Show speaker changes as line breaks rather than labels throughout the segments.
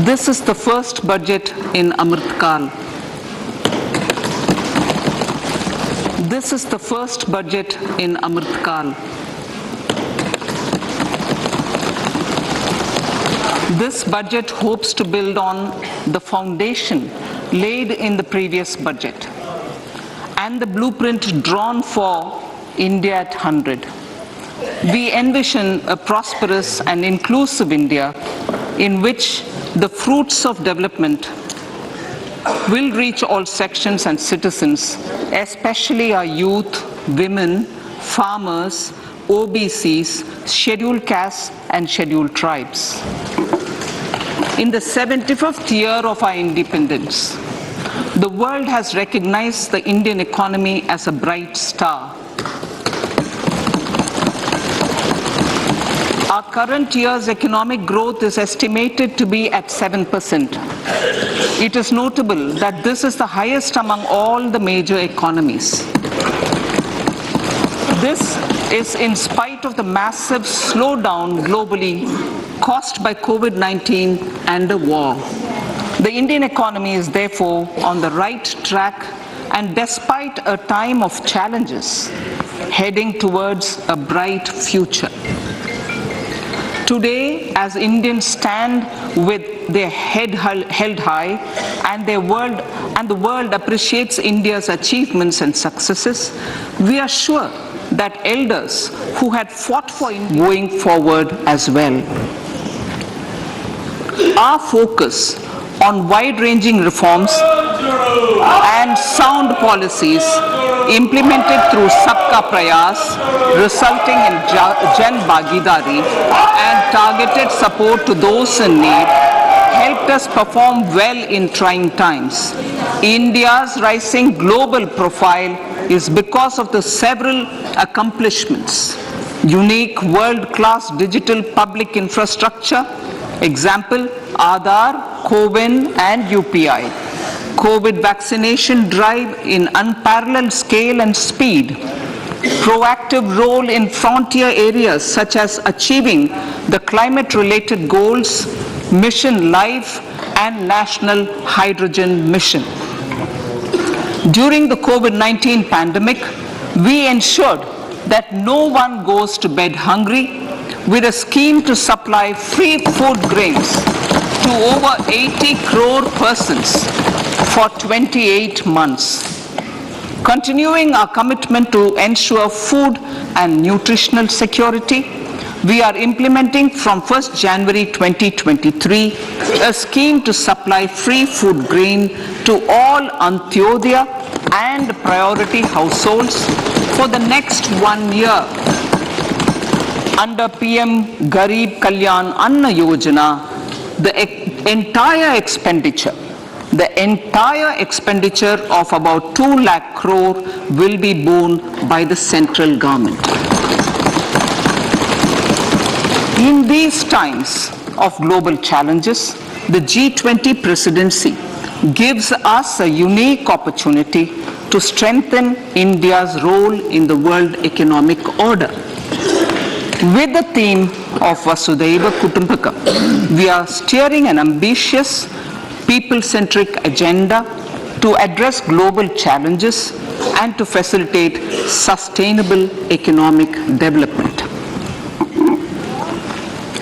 This is the first budget in Amrit Kal. This is the first budget in Amrit Kal. This budget hopes to build on the foundation laid in the previous budget and the blueprint drawn for India at 100. We envision a prosperous and inclusive India in which the fruits of development will reach all sections and citizens, especially our youth, women, farmers, OBCs, scheduled castes and scheduled tribes. In the 75th year of our independence, the world has recognized the Indian economy as a bright star. Our current year's economic growth is estimated to be at 7%. It is notable that this is the highest among all the major economies. This is in spite of the massive slowdown globally caused by COVID-19 and the war. The Indian economy is therefore on the right track and despite a time of challenges, heading towards a bright future. Today, as Indians stand with their head held high and the world appreciates India's achievements and successes, we are sure that elders who had fought for India going forward as well. Our focus on wide-ranging reforms and sound policies implemented through Sabka Prayas, resulting in Jan Bhagidari and targeted support to those in need, helped us perform well in trying times. India's rising global profile is because of the several accomplishments. Unique world-class digital public infrastructure, example, Aadhaar, CoWIN and UPI. COVID vaccination drive in unparalleled scale and speed. Proactive role in frontier areas such as achieving the climate-related goals, Mission Life and National Hydrogen Mission. During the COVID-19 pandemic, we ensured that no one goes to bed hungry with a scheme to supply free food grains to over 80 crore persons for 28 months. Continuing our commitment to ensure food and nutritional security, we are implementing from 1st January 2023 a scheme to supply free food grain to all Antyodaya and priority households for the next 1 year. Under PM Garib Kalyan Anna Yojana, the entire expenditure of about 2 lakh crore will be borne by the central government. In these times of global challenges, the G20 presidency gives us a unique opportunity to strengthen India's role in the world economic order. With the theme of Vasudhaiva Kutumbakam, we are steering an ambitious, people-centric agenda to address global challenges and to facilitate sustainable economic development.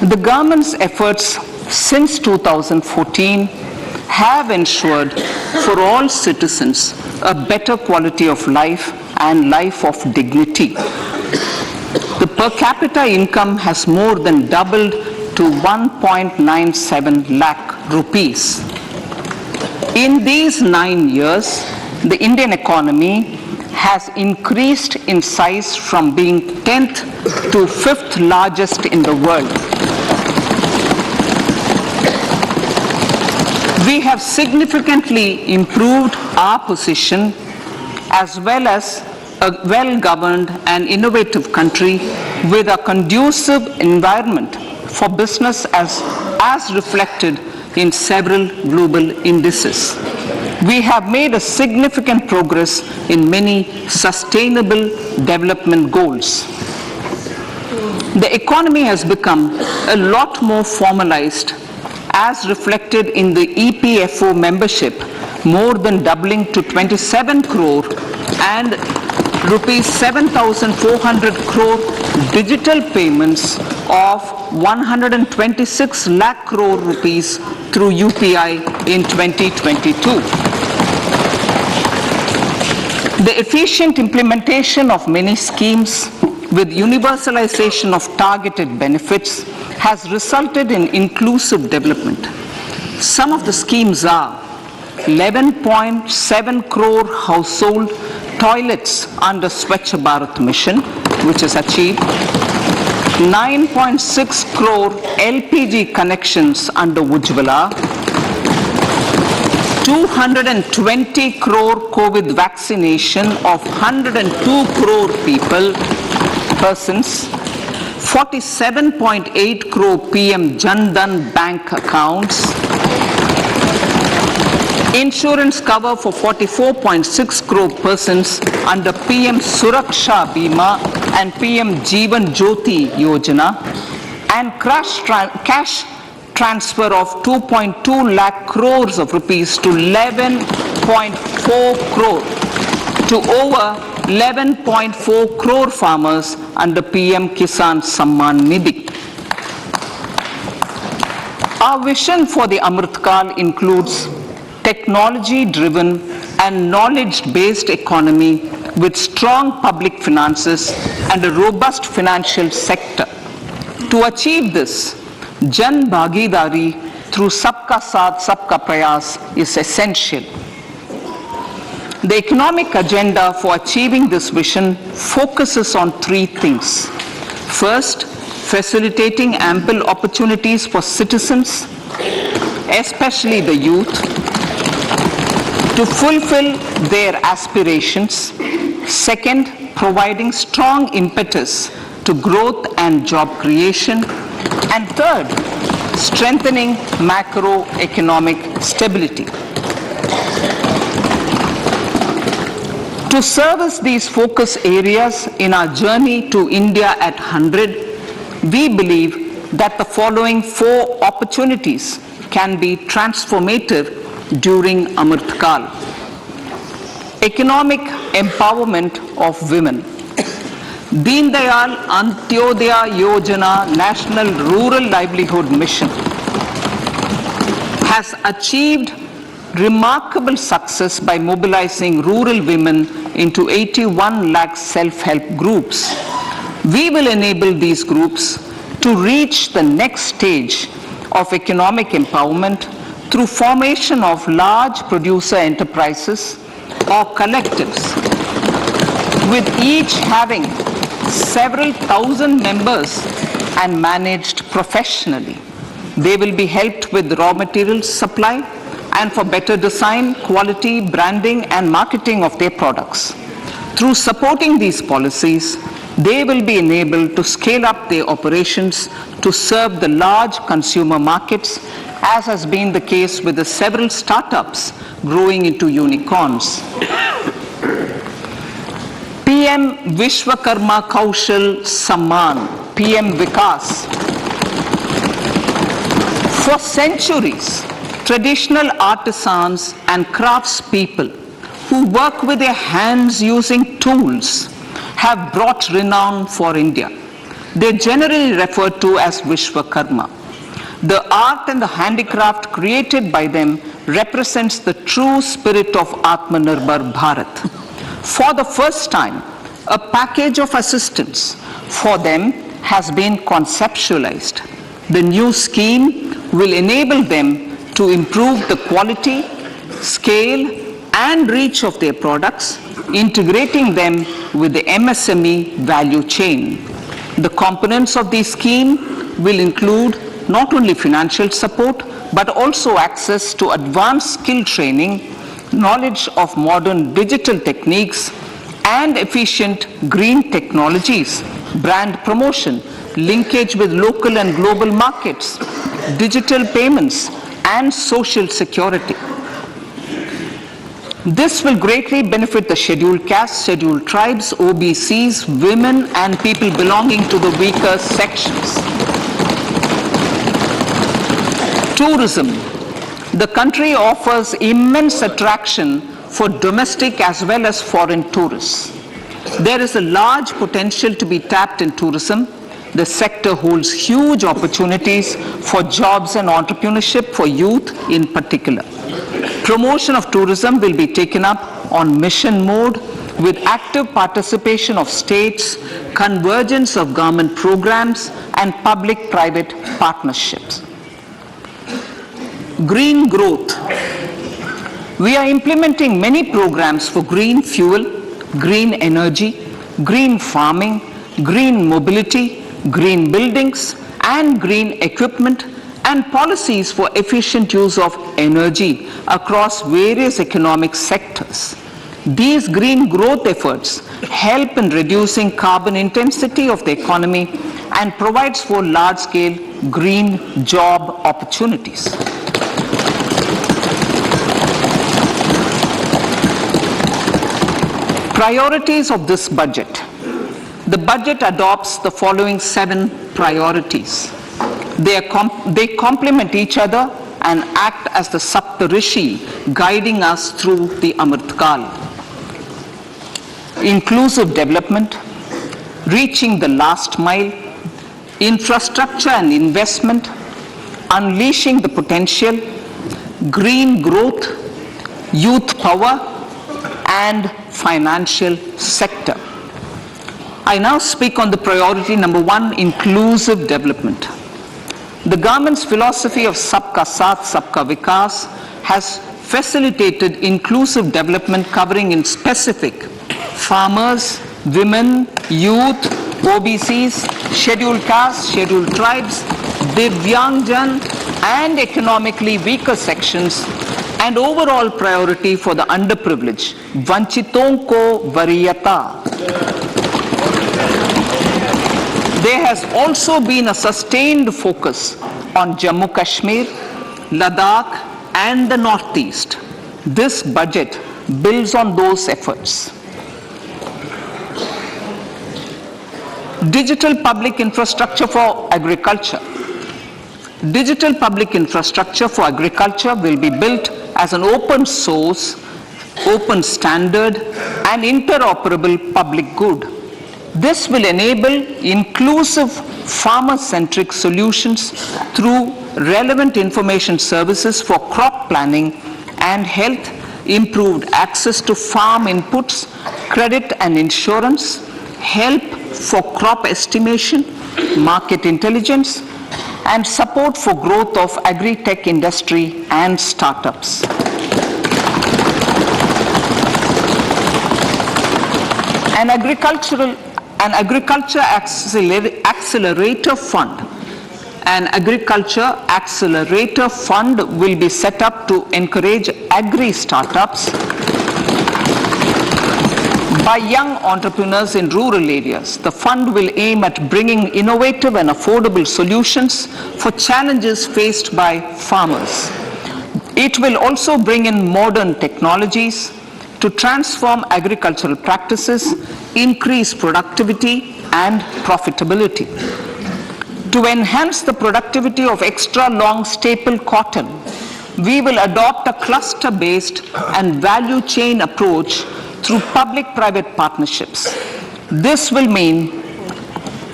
The government's efforts since 2014 have ensured for all citizens a better quality of life and life of dignity. The per capita income has more than doubled to 1.97 lakh rupees. In these 9 years, the Indian economy has increased in size from being 10th to 5th largest in the world. We have significantly improved our position as well as a well-governed and innovative country with a conducive environment for business as reflected in several global indices. We have made a significant progress in many sustainable development goals. The economy has become a lot more formalized as reflected in the EPFO membership, more than doubling to 27 crore, and rupees 7,400 crore digital payments of 126 lakh crore rupees through UPI in 2022. The efficient implementation of many schemes with universalization of targeted benefits has resulted in inclusive development. Some of the schemes are 11.7 crore household toilets under Swachh Bharat mission, which is achieved, 9.6 crore LPG connections under Ujjwala, 220 crore COVID vaccination of 102 crore persons, 47.8 crore PM Jan Dhan bank accounts, insurance cover for 44.6 crore persons under PM Suraksha Bima and PM Jeevan Jyoti Yojana, and cash transfer of 2.2 lakh crores of rupees to 11.4 crore to over 11.4 crore farmers under PM Kisan Samman Nidhi. Our vision for the Amrit Kal includes technology-driven and knowledge-based economy with strong public finances and a robust financial sector. To achieve this, Jan Bhagidari through Sabka Saath, Sabka Prayas is essential. The economic agenda for achieving this vision focuses on three things. First, facilitating ample opportunities for citizens, especially the youth, to fulfill their aspirations. Second, providing strong impetus to growth and job creation. And third, strengthening macroeconomic stability. To service these focus areas in our journey to India at 100, we believe that the following four opportunities can be transformative during Amrit Kal. Economic empowerment of women. Deen Dayal Antyodaya Yojana National Rural Livelihood Mission has achieved remarkable success by mobilizing rural women into 81 lakh self-help groups. We will enable these groups to reach the next stage of economic empowerment through formation of large producer enterprises or collectives, with each having several thousand members and managed professionally. They will be helped with raw materials supply and for better design, quality, branding and marketing of their products. Through supporting these policies, they will be enabled to scale up their operations to serve the large consumer markets, as has been the case with the several startups growing into unicorns. PM Vishwakarma Kaushal Samman, PM Vikas. For centuries, traditional artisans and craftspeople who work with their hands using tools have brought renown for India. They are generally referred to as Vishwakarma. The art and the handicraft created by them represents the true spirit of Atmanirbhar Bharat. For the first time, a package of assistance for them has been conceptualized. The new scheme will enable them to improve the quality, scale, and reach of their products, integrating them with the MSME value chain. The components of the scheme will include not only financial support, but also access to advanced skill training, knowledge of modern digital techniques, and efficient green technologies, brand promotion, linkage with local and global markets, digital payments, and social security. This will greatly benefit the scheduled castes, scheduled tribes, OBCs, women, and people belonging to the weaker sections. Tourism. The country offers immense attraction for domestic as well as foreign tourists. There is a large potential to be tapped in tourism. The sector holds huge opportunities for jobs and entrepreneurship for youth in particular. Promotion of tourism will be taken up on mission mode with active participation of states, convergence of government programs, and public-private partnerships. Green growth. We are implementing many programs for green fuel, green energy, green farming, green mobility, green buildings, and green equipment, and policies for efficient use of energy across various economic sectors. These green growth efforts help in reducing carbon intensity of the economy and provides for large-scale green job opportunities. Priorities of this budget. The budget adopts the following 7 priorities. They complement each other and act as the Saptarishi guiding us through the Amritkal. Inclusive development, reaching the last mile, infrastructure and investment, unleashing the potential, green growth, youth power, and financial sector. I now speak on the priority number 1, inclusive development. The government's philosophy of Sabka Saath, Sabka Vikas has facilitated inclusive development covering in specific farmers, women, youth, OBCs, scheduled castes, scheduled tribes, Divyangjan, and economically weaker sections, and overall priority for the underprivileged, Vanchiton ko Variyata. There has also been a sustained focus on Jammu Kashmir, Ladakh, and the Northeast. This budget builds on those efforts. Digital public infrastructure for agriculture. Digital public infrastructure for agriculture will be built as an open source, open standard, and interoperable public good. This will enable inclusive farmer-centric solutions through relevant information services for crop planning and health, improved access to farm inputs, credit and insurance, help for crop estimation, market intelligence, and support for growth of agri-tech industry and startups. An agriculture accelerator fund. An agriculture accelerator fund will be set up to encourage agri-startups by young entrepreneurs in rural areas. The fund will aim at bringing innovative and affordable solutions for challenges faced by farmers. It will also bring in modern technologies to transform agricultural practices, increase productivity and profitability. To enhance the productivity of extra long staple cotton, we will adopt a cluster-based and value chain approach through public-private partnerships. This will mean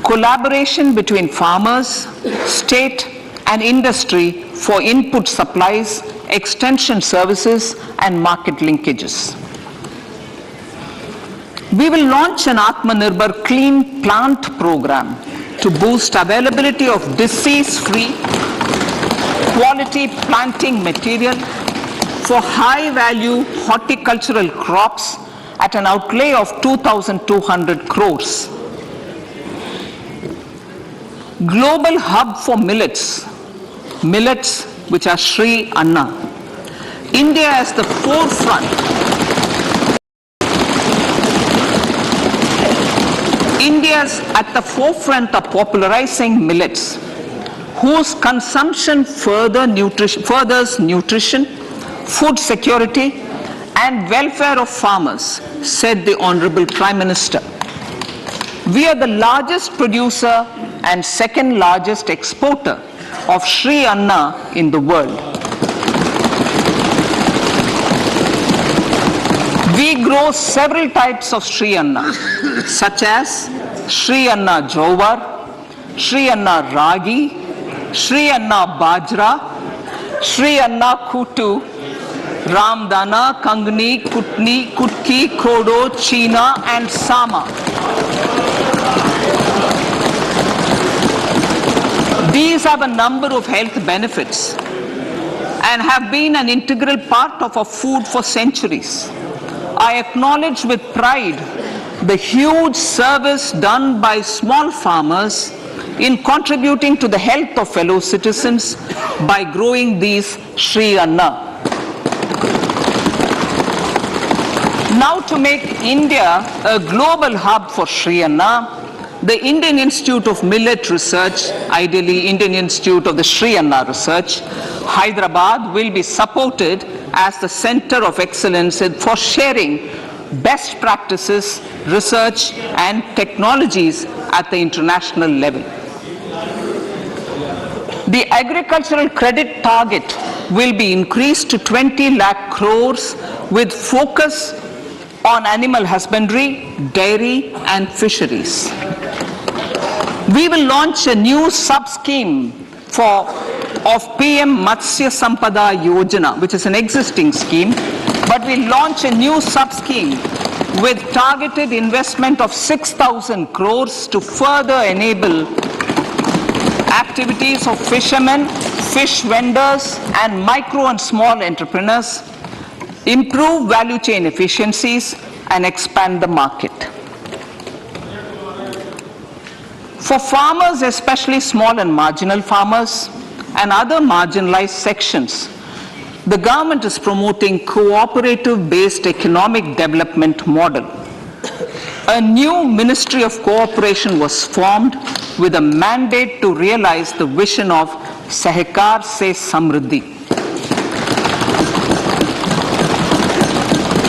collaboration between farmers, state, and industry for input supplies, extension services, and market linkages. We will launch an Atmanirbhar Clean Plant program to boost availability of disease-free, quality planting material for high-value horticultural crops at an outlay of 2,200 crores. Global hub for millets, which are Sri Anna. India is the forefront. India is at the forefront of popularizing millets, whose consumption furthers nutrition, food security, and welfare of farmers, said the Honourable Prime Minister. We are the largest producer and second largest exporter of Sri Anna in the world. We grow several types of Sri Anna, such as Sri Anna Jowar, Sri Anna Ragi, Sri Anna Bajra, Sri Anna Kutu, Ramdana, Kangni, Kutni, Kutki, Kodo, China, and Sama. These have a number of health benefits and have been an integral part of our food for centuries. I acknowledge with pride the huge service done by small farmers in contributing to the health of fellow citizens by growing these Sri Anna. Now, to make India a global hub for Sri Anna, the Indian Institute of Millet Research, ideally Indian Institute of the Sri Anna Research, Hyderabad, will be supported as the center of excellence for sharing best practices, research, and technologies at the international level. The agricultural credit target will be increased to 20 lakh crores with focus on animal husbandry, dairy, and fisheries. We will launch a new sub-scheme of PM Matsya Sampada Yojana, which is an existing scheme, but we'll launch a new sub-scheme with targeted investment of 6,000 crores to further enable activities of fishermen, fish vendors, and micro and small entrepreneurs, improve value chain efficiencies, and expand the market. For farmers, especially small and marginal farmers and other marginalized sections, the government is promoting cooperative-based economic development model. A new Ministry of Cooperation was formed with a mandate to realize the vision of Sahakar Se Samriddhi.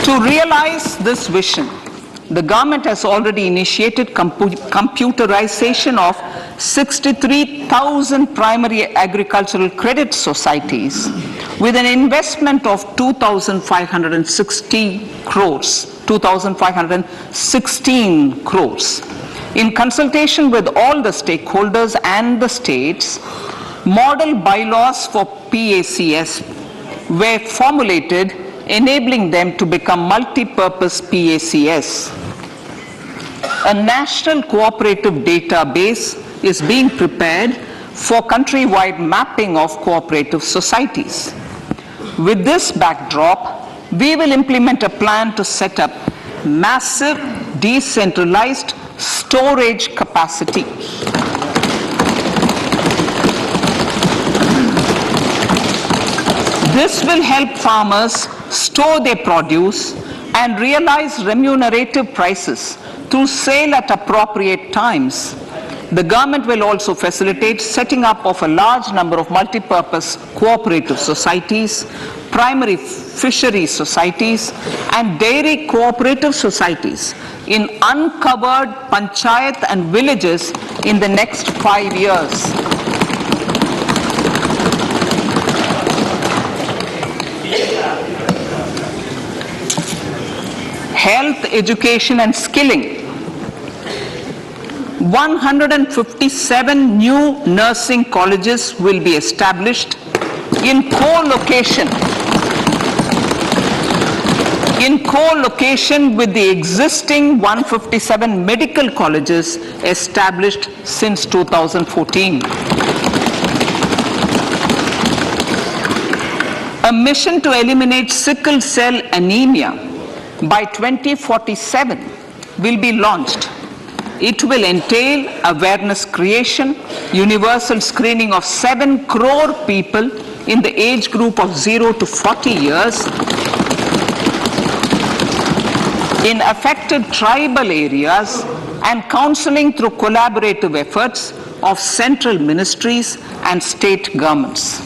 To realize this vision, the government has already initiated computerization of 63,000 primary agricultural credit societies with an investment of 2,516 crores. In consultation with all the stakeholders and the states, model bylaws for PACS were formulated, enabling them to become multi-purpose PACS. A national cooperative database is being prepared for countrywide mapping of cooperative societies. With this backdrop, we will implement a plan to set up massive decentralized storage capacity. This will help farmers store their produce and realize remunerative prices through sale at appropriate times. The government will also facilitate setting up of a large number of multi-purpose cooperative societies, primary fishery societies, and dairy cooperative societies in uncovered panchayat and villages in the next 5 years. Health, education, and skilling. 157 new nursing colleges will be established in co-location with the existing 157 medical colleges established since 2014. A mission to eliminate sickle cell anemia by 2047 will be launched. It will entail awareness creation, universal screening of 7 crore people in the age group of 0 to 40 years in affected tribal areas, and counseling through collaborative efforts of central ministries and state governments.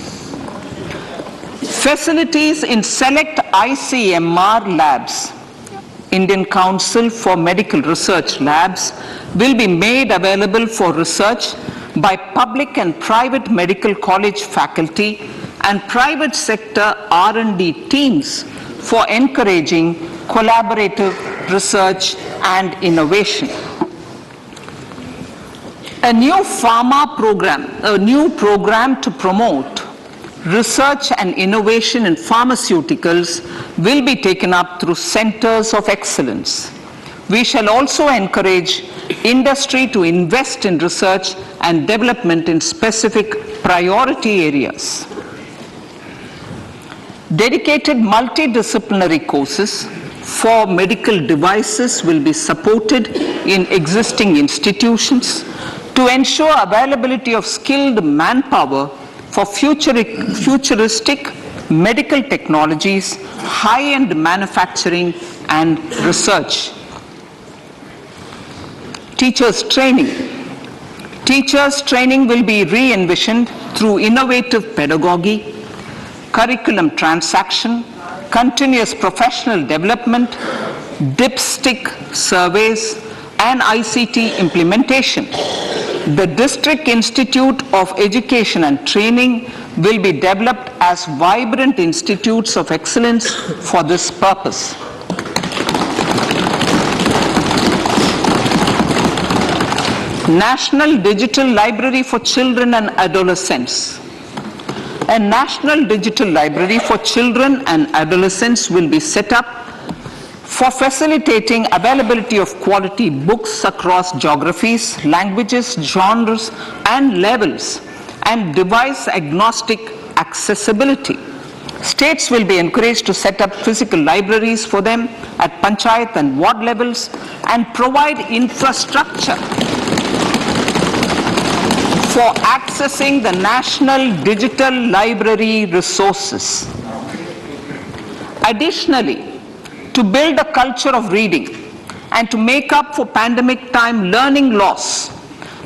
Facilities in select ICMR labs, Indian Council for Medical Research Labs, will be made available for research by public and private medical college faculty and private sector R&D teams for encouraging collaborative research and innovation. A new program to promote research and innovation in pharmaceuticals will be taken up through centers of excellence. We shall also encourage industry to invest in research and development in specific priority areas. Dedicated multidisciplinary courses for medical devices will be supported in existing institutions to ensure availability of skilled manpower for futuristic medical technologies, high-end manufacturing and research. Teachers training. Teachers training will be re-envisioned through innovative pedagogy, curriculum transaction, continuous professional development, dipstick surveys, and ICT implementation. The District Institute of Education and Training will be developed as vibrant institutes of excellence for this purpose. National Digital Library for Children and Adolescents. A National Digital Library for Children and Adolescents will be set up for facilitating availability of quality books across geographies, languages, genres, and levels, and device-agnostic accessibility. States will be encouraged to set up physical libraries for them at panchayat and ward levels and provide infrastructure for accessing the National Digital Library resources. Additionally, to build a culture of reading and to make up for pandemic time learning loss,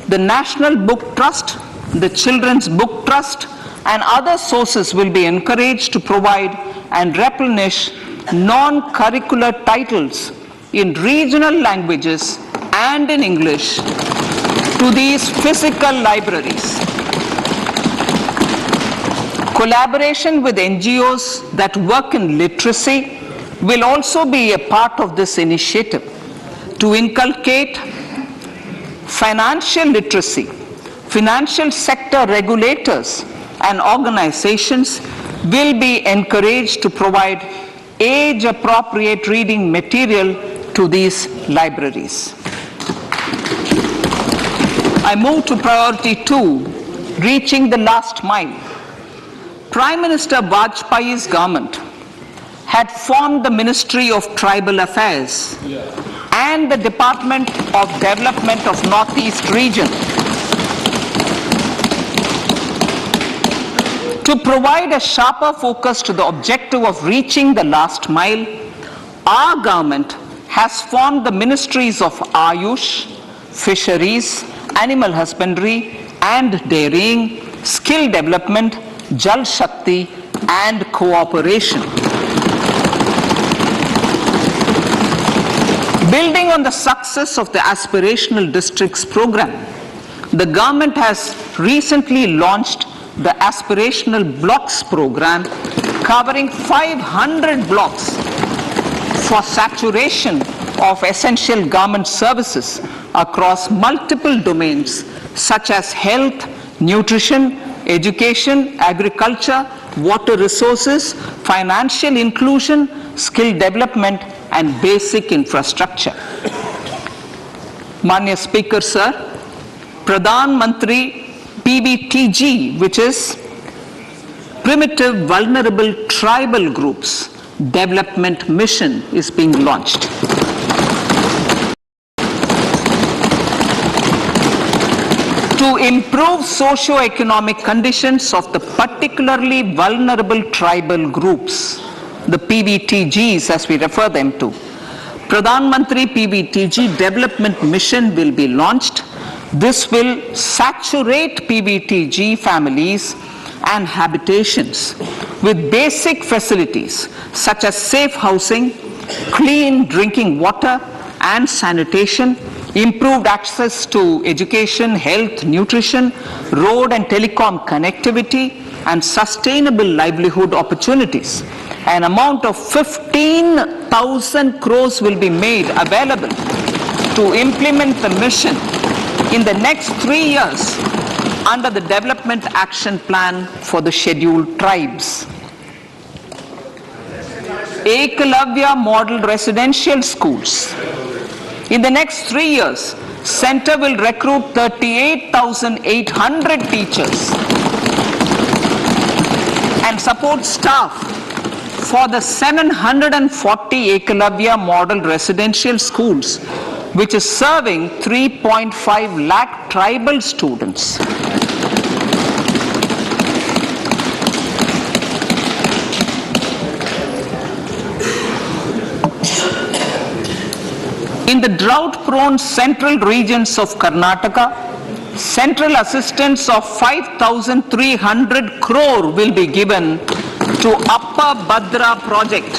the National Book Trust, the Children's Book Trust, and other sources will be encouraged to provide and replenish non-curricular titles in regional languages and in English to these physical libraries. Collaboration with NGOs that work in literacy will also be a part of this initiative to inculcate financial literacy. Financial sector regulators and organizations will be encouraged to provide age-appropriate reading material to these libraries. I move to priority 2, reaching the last mile. Prime Minister Vajpayee's government had formed the Ministry of Tribal Affairs and the Department of Development of Northeast Region to provide a sharper focus to the objective of reaching the last mile. Our government has formed the Ministries of Ayush, Fisheries, Animal Husbandry and Dairying, Skill Development, Jal Shakti and Cooperation. Building on the success of the Aspirational Districts program, the government has recently launched the Aspirational Blocks program covering 500 blocks for saturation of essential government services across multiple domains such as health, nutrition, education, agriculture, water resources, financial inclusion, skill development and basic infrastructure. Manya Speaker Sir, Pradhan Mantri PBTG, which is Primitive Vulnerable Tribal Groups Development Mission, is being launched. To improve socio-economic conditions of the particularly vulnerable tribal groups, the PBTGs as we refer them to, Pradhan Mantri PBTG Development Mission will be launched. This will saturate PBTG families and habitations with basic facilities such as safe housing, clean drinking water and sanitation, improved access to education, health, nutrition, road and telecom connectivity, and sustainable livelihood opportunities. An amount of 15,000 crores will be made available to implement the mission in the next 3 years under the Development Action Plan for the Scheduled Tribes. Ekalavya Model Residential Schools. In the next 3 years, Center will recruit 38,800 teachers and support staff for the 740 Ekalavya Model Residential Schools, which is serving 3.5 lakh tribal students. In the drought-prone central regions of Karnataka, central assistance of 5,300 crore will be given to Upper Bhadra project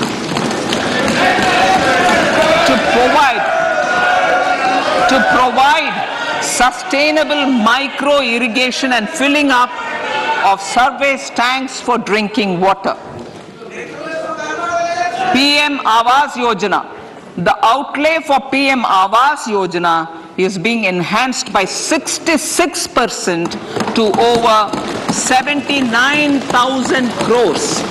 to provide sustainable micro irrigation and filling up of surface tanks for drinking water. PM Awas Yojana. The outlay for PM Awas Yojana is being enhanced by 66% to over 79,000 crores.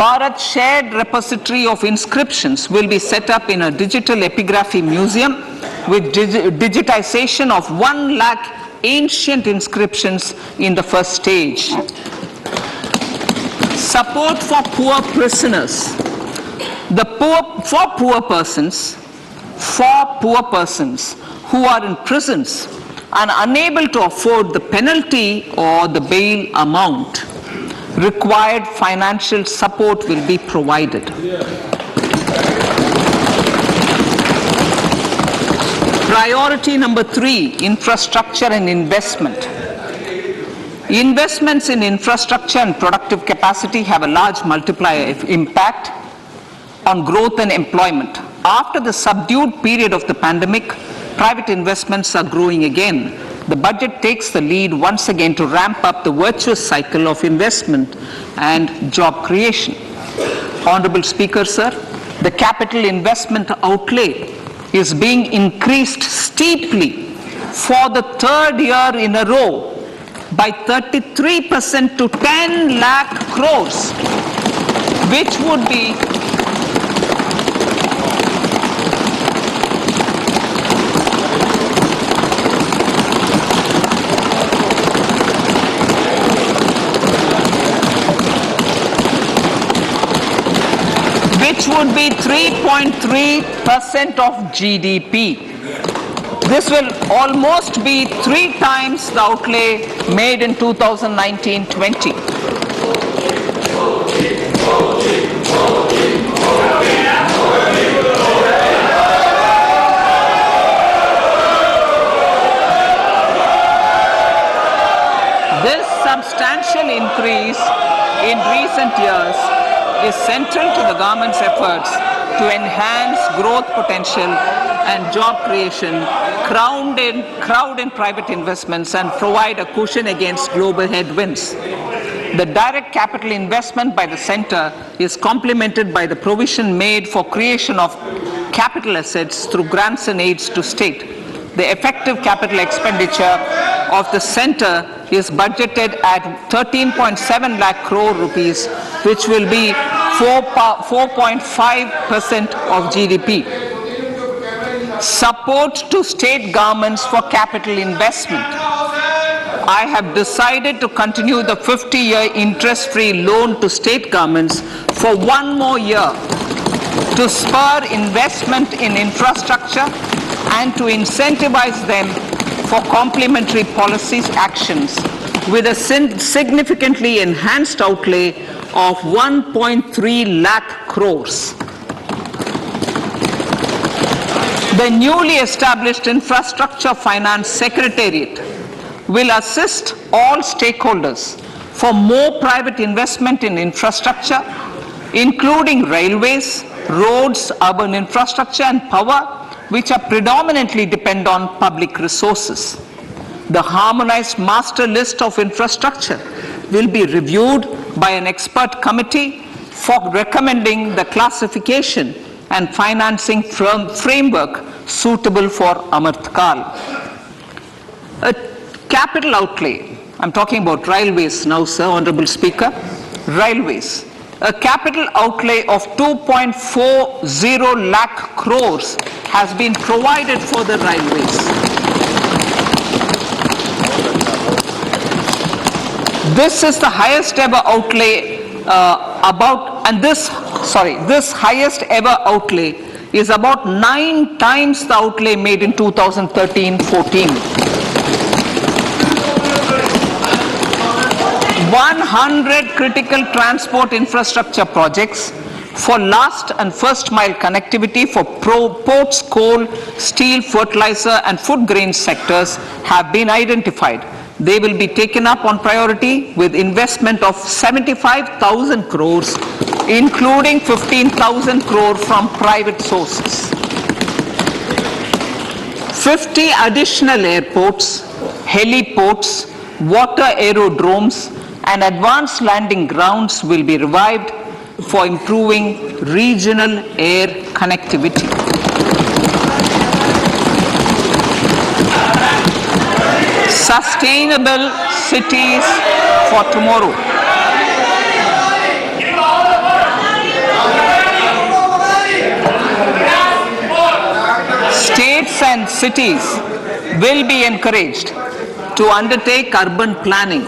Bharat Shared Repository of Inscriptions will be set up in a digital epigraphy museum with digitization of 1 lakh ancient inscriptions in the first stage. Support for poor prisoners. For poor persons who are in prisons and unable to afford the penalty or the bail amount, required financial support will be provided. Priority number 3, infrastructure and investment. Investments in infrastructure and productive capacity have a large multiplier impact on growth and employment. After the subdued period of the pandemic, private investments are growing again. The budget takes the lead once again to ramp up the virtuous cycle of investment and job creation. Honourable Speaker, sir, the capital investment outlay is being increased steeply for the 3rd year in a row by 33% to 10 lakh crores, which would be which would be 3.3% of GDP. This will almost be 3 times the outlay made in 2019-20. This substantial increase in recent years is central to the government's efforts to enhance growth potential and job creation, crowd in private investments, and provide a cushion against global headwinds. The direct capital investment by the center is complemented by the provision made for creation of capital assets through grants and aids to state. The effective capital expenditure of the center is budgeted at 13.7 lakh crore rupees, which will be 4.5% of GDP. Support to state governments for capital investment. I have decided to continue the 50-year interest-free loan to state governments for 1 more year to spur investment in infrastructure and to incentivize them for complementary policies actions with a significantly enhanced outlay of 1.3 lakh crores. The newly established Infrastructure Finance Secretariat will assist all stakeholders for more private investment in infrastructure, including railways, roads, urban infrastructure and power, which are predominantly depend on public resources. The harmonized master list of infrastructure will be reviewed by an expert committee for recommending the classification and financing framework suitable for Amrit Kal. A capital outlay, I'm talking about railways now, sir, Honourable Speaker, railways. A capital outlay of 2.40 lakh crores has been provided for the railways. This is the highest ever outlay this highest ever outlay is about 9 times the outlay made in 2013-14. 100 critical transport infrastructure projects for last and first mile connectivity for ports, coal, steel, fertilizer and food grain sectors have been identified. They will be taken up on priority with investment of 75,000 crores, including 15,000 crore from private sources. 50 additional airports, heliports, water aerodromes and advanced landing grounds will be revived for improving regional air connectivity. Sustainable cities for tomorrow. States and cities will be encouraged to undertake urban planning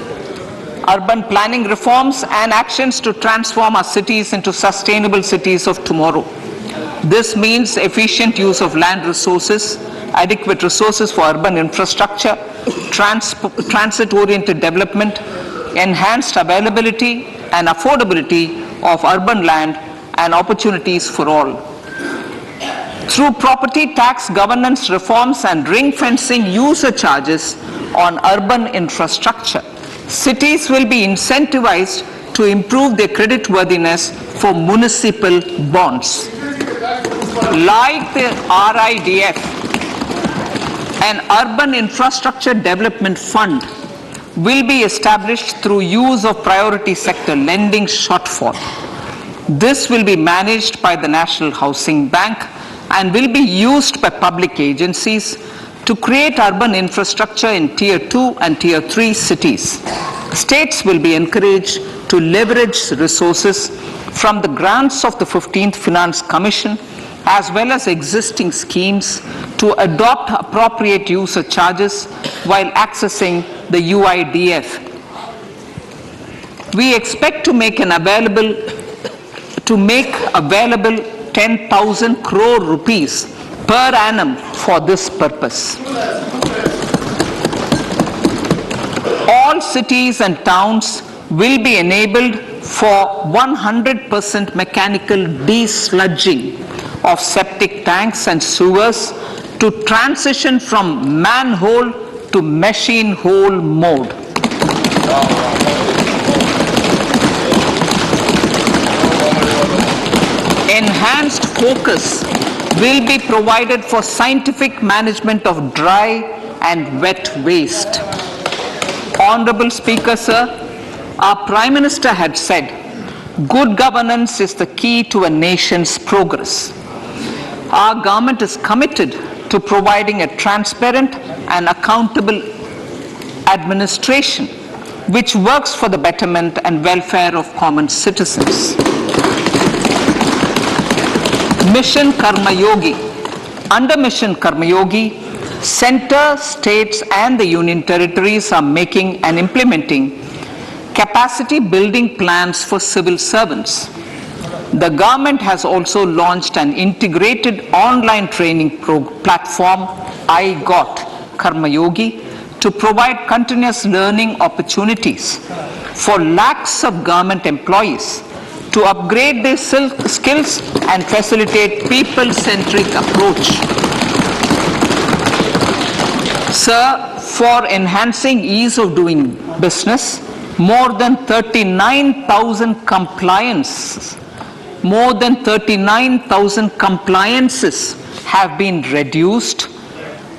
reforms and actions to transform our cities into sustainable cities of tomorrow. This means efficient use of land resources, adequate resources for urban infrastructure, transit-oriented development, enhanced availability and affordability of urban land and opportunities for all. Through property tax governance reforms and ring-fencing user charges on urban infrastructure, cities will be incentivized to improve their creditworthiness for municipal bonds. Like the RIDF, an urban infrastructure development fund will be established through use of priority sector lending shortfall. This will be managed by the National Housing Bank and will be used by public agencies to create urban infrastructure in Tier 2 and Tier 3 cities. States will be encouraged to leverage resources from the grants of the 15th Finance Commission as well as existing schemes to adopt appropriate user charges while accessing the UIDF. We expect to make available 10,000 crore rupees per annum for this purpose. All cities and towns will be enabled for 100% mechanical desludging of septic tanks and sewers to transition from manhole to machine hole mode. Enhanced focus will be provided for scientific management of dry and wet waste. Honourable Speaker, sir, our Prime Minister had said, good governance is the key to a nation's progress. Our government is committed to providing a transparent and accountable administration which works for the betterment and welfare of common citizens. Mission Karma Yogi. Under Mission Karma Yogi, centre, states and the union territories are making and implementing capacity building plans for civil servants. The government has also launched an integrated online training platform, I Got Karma Yogi, to provide continuous learning opportunities for lakhs of government employees to upgrade their skills and facilitate people-centric approach. Sir, for enhancing ease of doing business, more than 39,000 compliance more than 39,000 compliances have been reduced,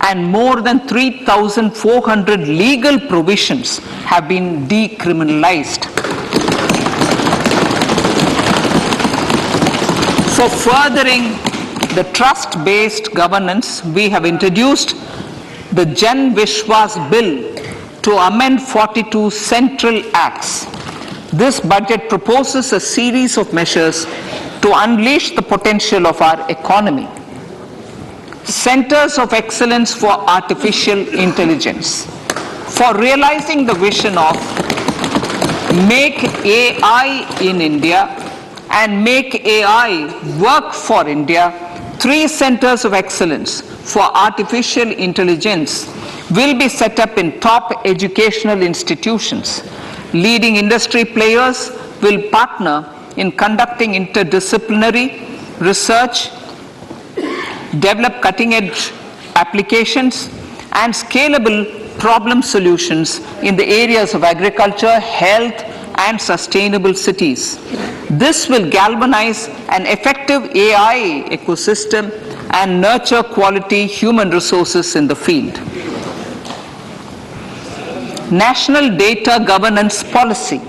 and more than 3,400 legal provisions have been decriminalized. For furthering the trust-based governance, we have introduced the Jan Vishwas Bill to amend 42 central acts. This budget proposes a series of measures to unleash the potential of our economy. Centers of Excellence for Artificial Intelligence. For realizing the vision of Make AI in India and Make AI Work for India, 3 centers of excellence for artificial intelligence will be set up in top educational institutions. Leading industry players will partner in conducting interdisciplinary research, develop cutting-edge applications, and scalable problem solutions in the areas of agriculture, health, and sustainable cities. This will galvanize an effective AI ecosystem and nurture quality human resources in the field. National Data Governance Policy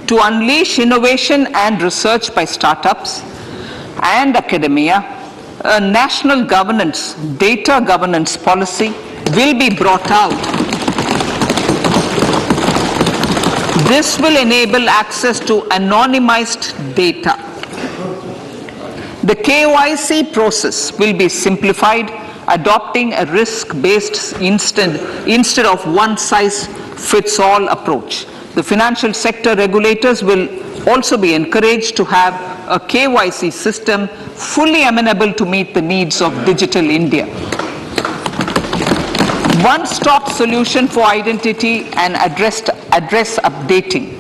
to unleash innovation and research by startups and academia. A national data governance policy will be brought out. This will enable access to anonymized data. The KYC process will be simplified, adopting a risk-based instead of one-size-fits-all approach. The financial sector regulators will also be encouraged to have a KYC system fully amenable to meet the needs of digital India. One-stop solution for identity and address updating.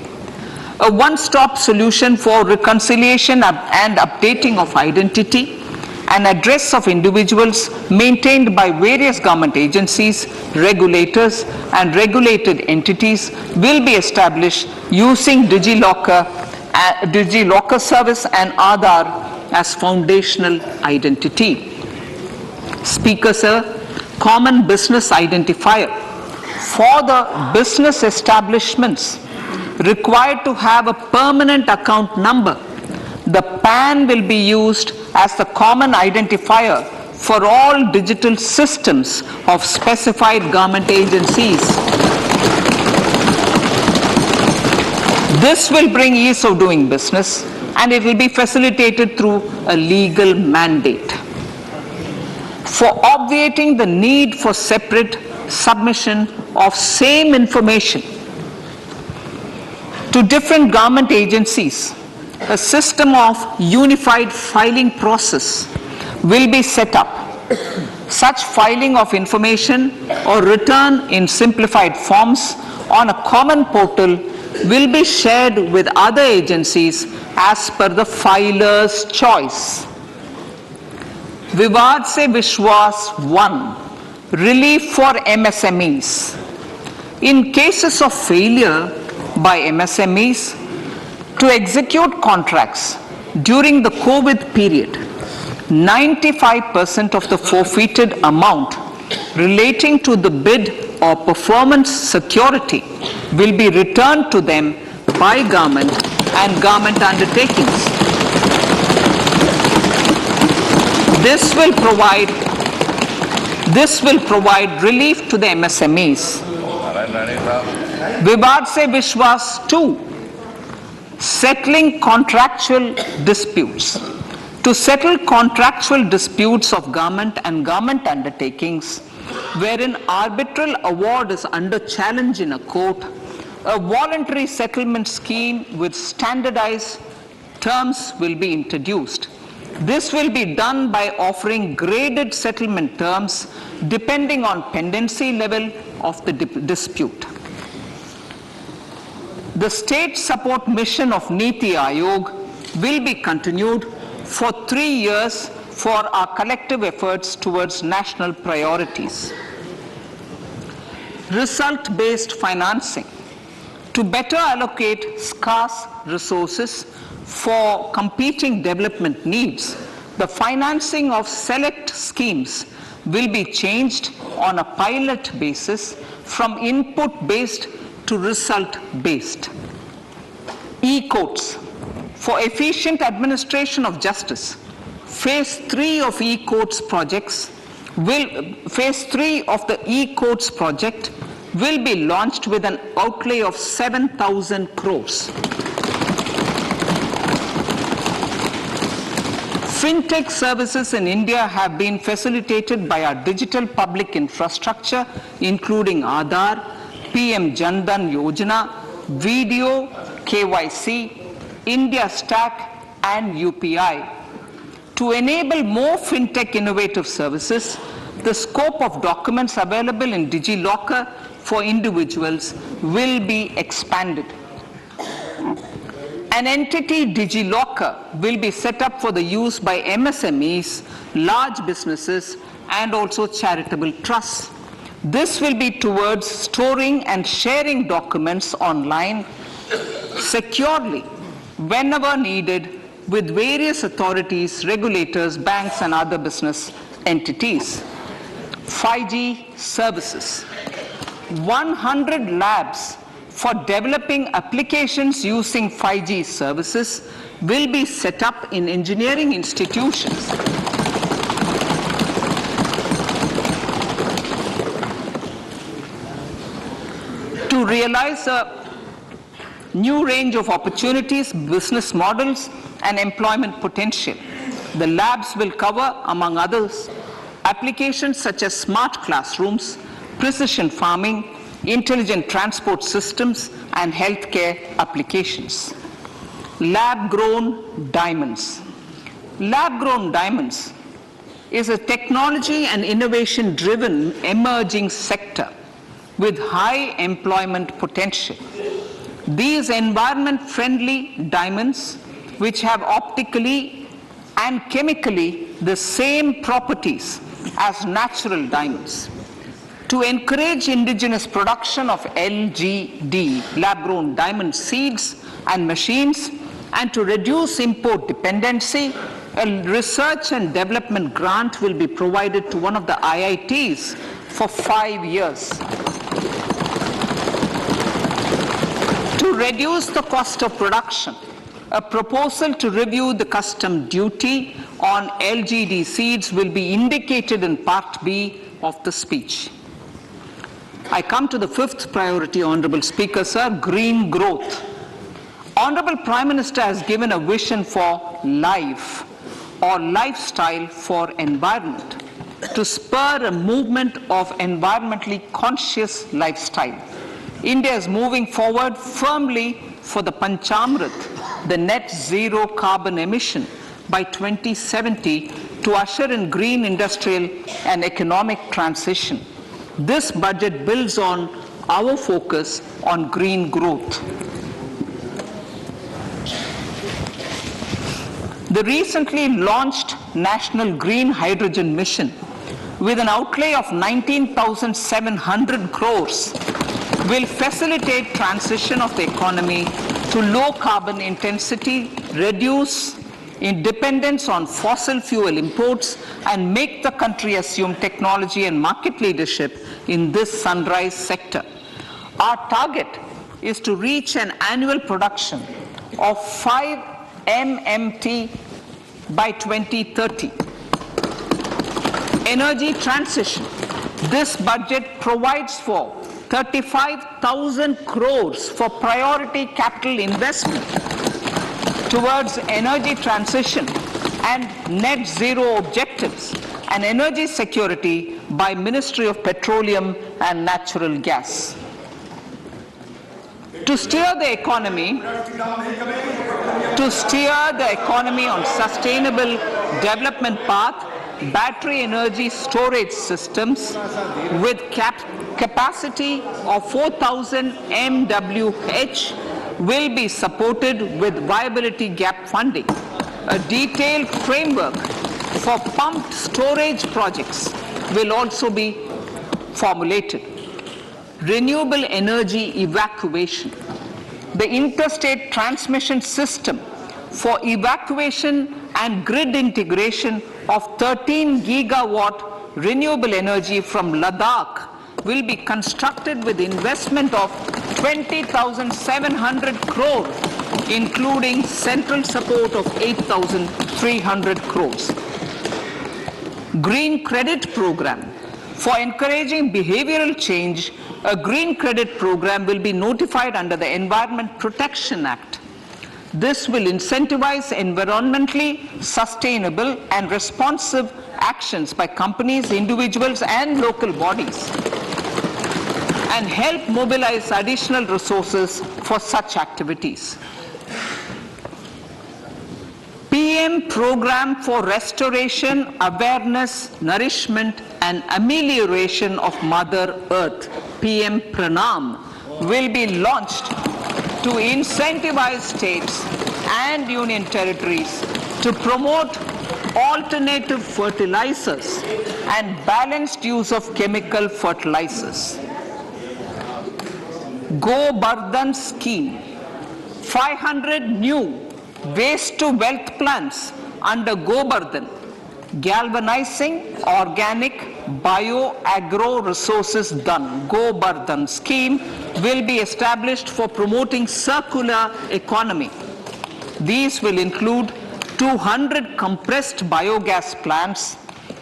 A one-stop solution for reconciliation and updating of identity and address of individuals maintained by various government agencies, regulators, and regulated entities will be established using DigiLocker service and Aadhaar as foundational identity. Speaker, sir, common business identifier. For the business establishments required to have a permanent account number, the PAN will be used as the common identifier for all digital systems of specified government agencies. This will bring ease of doing business, and it will be facilitated through a legal mandate. For obviating the need for separate submission of same information to different government agencies, a system of unified filing process will be set up. Such filing of information or return in simplified forms on a common portal will be shared with other agencies as per the filer's choice. Vivad Se Vishwas 1, relief for MSMEs. In cases of failure by MSMEs to execute contracts during the COVID period, 95% of the forfeited amount relating to the bid or performance security will be returned to them by government and government undertakings. This will provide relief to the MSMEs. Vivad Se Vishwas 2, settling contractual disputes. To settle contractual disputes of government and government undertakings wherein arbitral award is under challenge in a court, a voluntary settlement scheme with standardized terms will be introduced. This will be done by offering graded settlement terms depending on pendency level of the dispute. The state support mission of Niti Aayog will be continued for 3 years for our collective efforts towards national priorities. Result-based financing. To better allocate scarce resources for competing development needs, the financing of select schemes will be changed on a pilot basis from input-based to result-based. E-courts. For efficient administration of justice, Phase 3 of the e-courts project will be launched with an outlay of 7,000 crores. Fintech services in India have been facilitated by our digital public infrastructure, including Aadhaar, PM Jan Dhan Yojana, Video, KYC, India Stack, and UPI. To enable more fintech innovative services, the scope of documents available in DigiLocker for individuals will be expanded. An entity, DigiLocker, will be set up for the use by MSMEs, large businesses, and also charitable trusts. This will be towards storing and sharing documents online securely whenever needed with various authorities, regulators, banks, and other business entities. 5G services. 100 labs for developing applications using 5G services will be set up in engineering institutions. To realize a new range of opportunities, business models, and employment potential, the labs will cover, among others, applications such as smart classrooms, precision farming, intelligent transport systems, and healthcare applications. Lab-grown diamonds. Lab-grown diamonds is a technology and innovation-driven emerging sector with high employment potential. These environment-friendly diamonds, which have optically and chemically the same properties as natural diamonds. To encourage indigenous production of LGD, lab-grown diamond seeds and machines, and to reduce import dependency, a research and development grant will be provided to one of the IITs for 5 years. To reduce the cost of production, a proposal to review the custom duty on LGD seeds will be indicated in Part B of the speech. I come to the fifth priority, Honourable Speaker, sir, green growth. Honourable Prime Minister has given a vision for life or lifestyle for environment to spur a movement of environmentally conscious lifestyle. India is moving forward firmly for the Panchamrit, the net zero carbon emission by 2070 to usher in green industrial and economic transition. This budget builds on our focus on green growth. The recently launched National Green Hydrogen Mission, with an outlay of 19,700 crores, will facilitate transition of the economy to low carbon intensity, reduce dependence on fossil fuel imports, and make the country assume technology and market leadership in this sunrise sector. Our target is to reach an annual production of 5 MMT by 2030. Energy transition. This budget provides for 35,000 crores for priority capital investment towards energy transition and net zero objectives and energy security by Ministry of Petroleum and Natural Gas. To steer the economy on sustainable development path, battery energy storage systems with capacity of 4,000 MWH will be supported with viability gap funding. A detailed framework for pumped storage projects will also be formulated. Renewable energy evacuation. the interstate transmission system for evacuation and grid integration of 13 gigawatt renewable energy from Ladakh will be constructed with investment of 20,700 crore, including central support of 8,300 crores. Green Credit Program. For encouraging behavioral change, a green credit program will be notified under the Environment Protection Act. This will incentivize environmentally sustainable and responsive actions by companies, individuals, and local bodies, and help mobilize additional resources for such activities. PM Program for Restoration, Awareness, Nourishment, and Amelioration of Mother Earth, PM Pranam, will be launched to incentivize states and union territories to promote alternative fertilizers and balanced use of chemical fertilizers. Go Bardhan Scheme. 500 new waste to wealth plants under Go Bardhan, galvanizing organic bio-agro resources done. Go Bardhan scheme will be established for promoting circular economy. These will include 200 compressed biogas plants,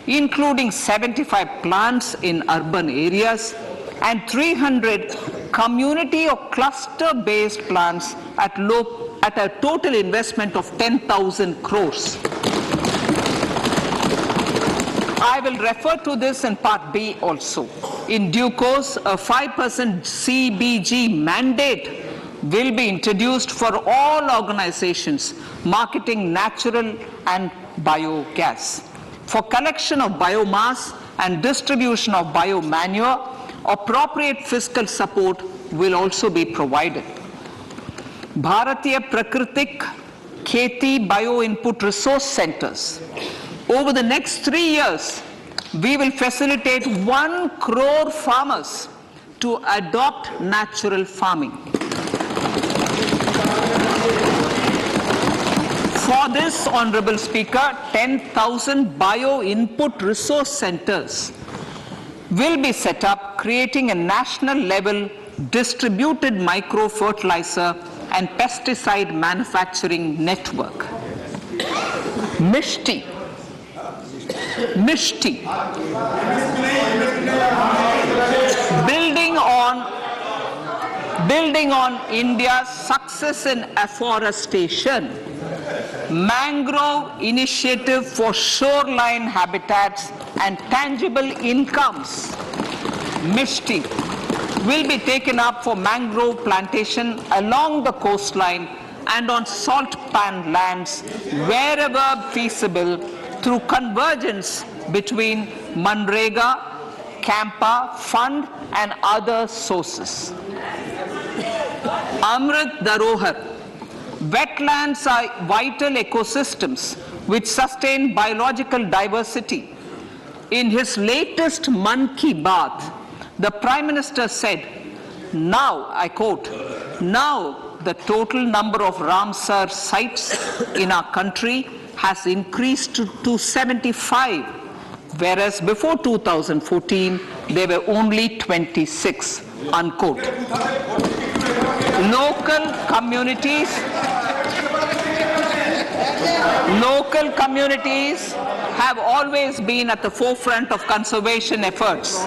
including 75 plants in urban areas, and 300 community or cluster-based plants at a total investment of 10,000 crores. I will refer to this in Part B also. In due course, a 5% CBG mandate will be introduced for all organizations marketing natural and biogas. For collection of biomass and distribution of biomanure, appropriate fiscal support will also be provided. Bharatiya Prakritik Kheti Bio Input Resource Centers. Over the next 3 years, we will facilitate 1 crore farmers to adopt natural farming. For this, Honourable Speaker, 10,000 bio input resource centers will be set up, creating a national level distributed micro fertilizer and pesticide manufacturing network. Mishti. Building on India's success in afforestation, mangrove initiative for shoreline habitats and tangible incomes, Mishti, will be taken up for mangrove plantation along the coastline and on salt pan lands wherever feasible through convergence between Manrega, Campa, Fund and other sources. Amrit Dharohar. Wetlands are vital ecosystems which sustain biological diversity. In his latest Mann Ki Baat, the Prime Minister said, now, I quote, now the total number of Ramsar sites in our country has increased to 75, whereas before 2014, there were only 26, unquote. Local communities have always been at the forefront of conservation efforts.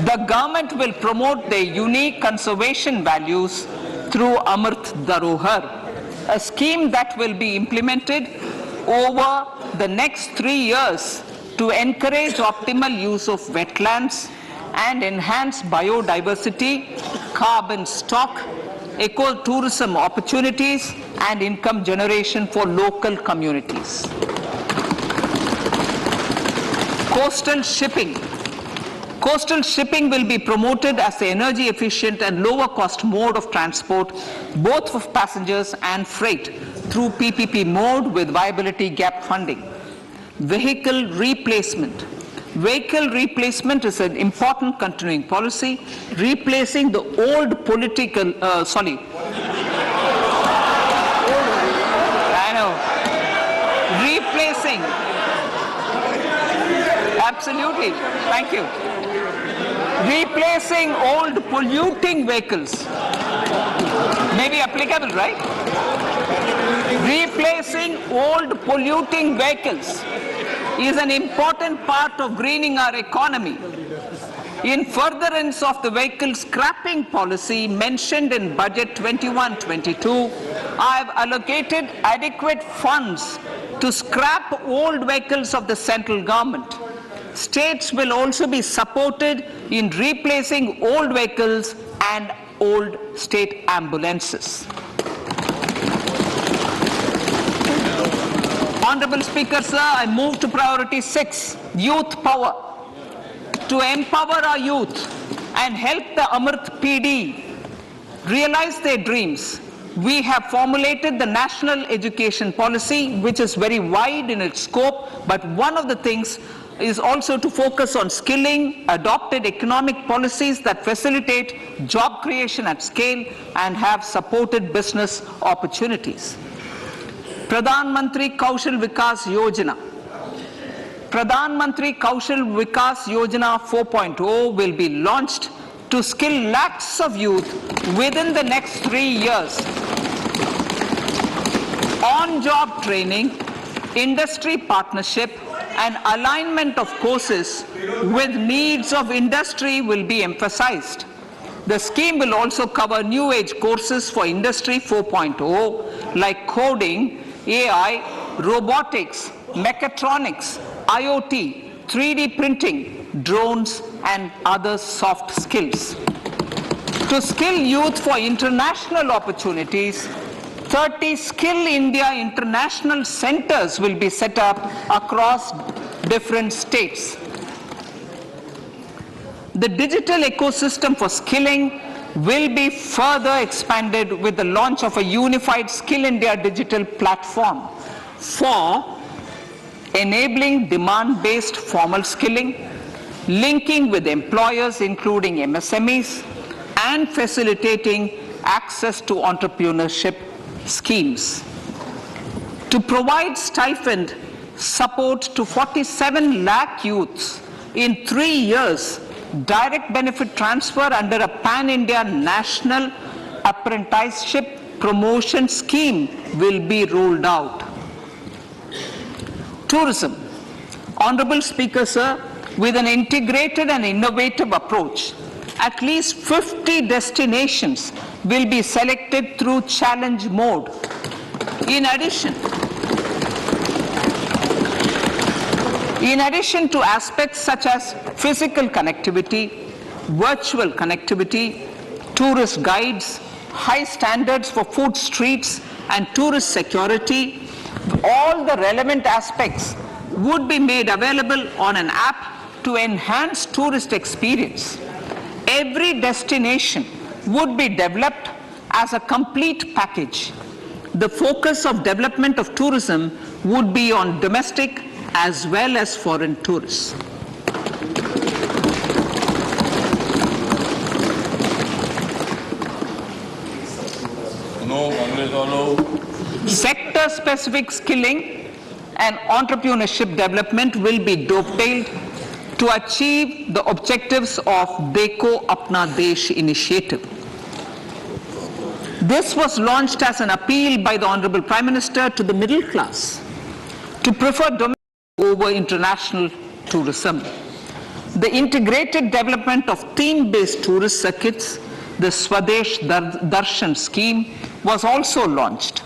The government will promote their unique conservation values through Amrit Dharohar, a scheme that will be implemented over the next 3 years to encourage optimal use of wetlands and enhance biodiversity, carbon stock, ecotourism opportunities, and income generation for local communities. Coastal shipping. Coastal shipping will be promoted as the energy efficient and lower cost mode of transport, both for passengers and freight, through PPP mode with viability gap funding. Vehicle replacement. Vehicle replacement is an important continuing policy, replacing the old replacing, absolutely, thank you, replacing old polluting vehicles, may be applicable, right? Replacing old polluting vehicles is an important part of greening our economy. In furtherance of the vehicle scrapping policy mentioned in Budget 21-22, I have allocated adequate funds to scrap old vehicles of the central government. States will also be supported in replacing old vehicles and old state ambulances. Honourable Speaker, sir, I move to priority 6, youth power. To empower our youth and help the Amrit PD realize their dreams, we have formulated the National Education Policy, which is very wide in its scope, but one of the things is also to focus on skilling, adopted economic policies that facilitate job creation at scale and have supported business opportunities. Pradhan Mantri Kaushal Vikas Yojana. Pradhan Mantri Kaushal Vikas Yojana 4.0 will be launched to skill lakhs of youth within the next 3 years. On-job training, industry partnership, and alignment of courses with needs of industry will be emphasized. The scheme will also cover new age courses for Industry 4.0 like coding, AI, robotics, mechatronics, IoT, 3D printing, drones, and other soft skills. To skill youth for international opportunities, 30 Skill India International Centers will be set up across different states. The digital ecosystem for skilling will be further expanded with the launch of a unified Skill India digital platform for enabling demand-based formal skilling, linking with employers including MSMEs, and facilitating access to entrepreneurship schemes. To provide stipend support to 47 lakh youths in 3 years, direct benefit transfer under a pan-India national apprenticeship promotion scheme will be rolled out. Tourism. Honourable Speaker, sir, with an integrated and innovative approach, at least 50 destinations will be selected through challenge mode. In addition to aspects such as physical connectivity, virtual connectivity, tourist guides, high standards for food streets, and tourist security, all the relevant aspects would be made available on an app to enhance tourist experience. Every destination would be developed as a complete package. The focus of development of tourism would be on domestic as well as foreign tourists. Sector-specific skilling and entrepreneurship development will be dovetailed to achieve the objectives of Dekho Apna Desh initiative. This was launched as an appeal by the Honourable Prime Minister to the middle class to prefer domestic over international tourism. The integrated development of theme-based tourist circuits, the Swadesh Darshan scheme, was also launched.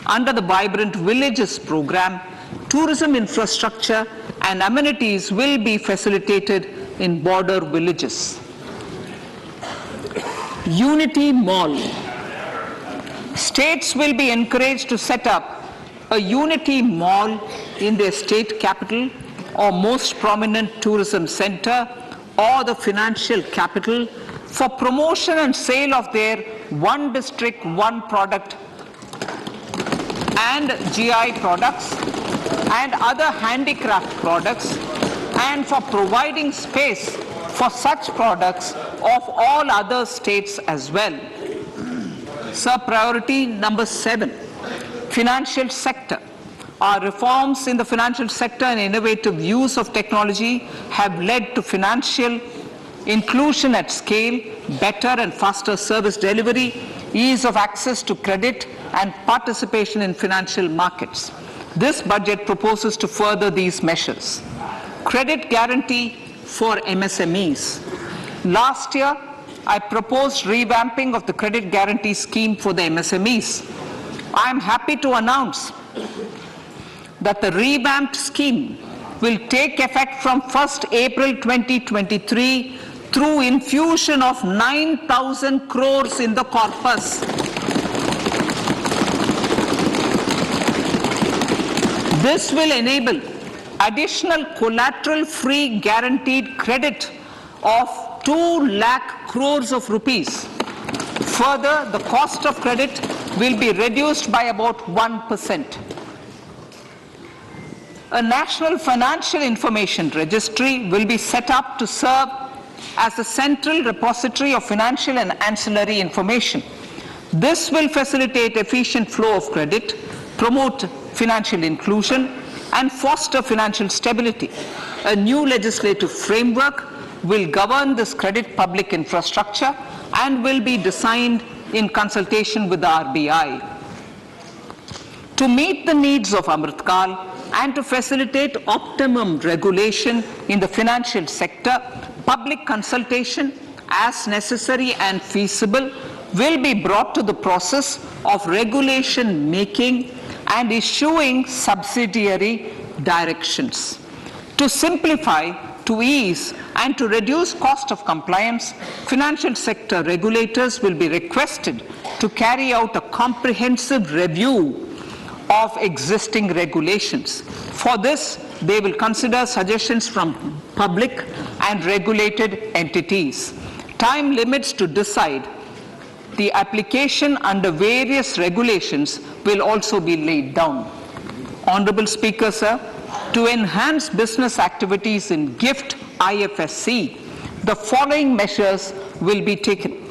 Under the Vibrant Villages program, tourism infrastructure and amenities will be facilitated in border villages. Unity Mall. States will be encouraged to set up a Unity Mall in their state capital or most prominent tourism center or the financial capital for promotion and sale of their one district, one product and GI products and other handicraft products, and for providing space for such products of all other states as well. Sir, priority number 7, financial sector. Our reforms in the financial sector and innovative use of technology have led to financial inclusion at scale, better and faster service delivery, ease of access to credit, and participation in financial markets. This budget proposes to further these measures. Credit guarantee for MSMEs. Last year, I proposed revamping of the credit guarantee scheme for the MSMEs. I am happy to announce that the revamped scheme will take effect from 1st April 2023 through infusion of 9,000 crores in the corpus. This will enable additional collateral-free guaranteed credit of 2 lakh crores of rupees. Further, the cost of credit will be reduced by about 1%. A national financial information registry will be set up to serve as a central repository of financial and ancillary information. This will facilitate efficient flow of credit, promote financial inclusion, and foster financial stability. A new legislative framework will govern this credit public infrastructure and will be designed in consultation with the RBI. To meet the needs of Amrit Kal and to facilitate optimum regulation in the financial sector, public consultation, as necessary and feasible, will be brought to the process of regulation making and issuing subsidiary directions. To simplify, to ease, and to reduce cost of compliance, financial sector regulators will be requested to carry out a comprehensive review of existing regulations. For this, they will consider suggestions from public and regulated entities. Time limits to decide the application under various regulations will also be laid down. Honourable Speaker, sir, to enhance business activities in GIFT IFSC, the following measures will be taken.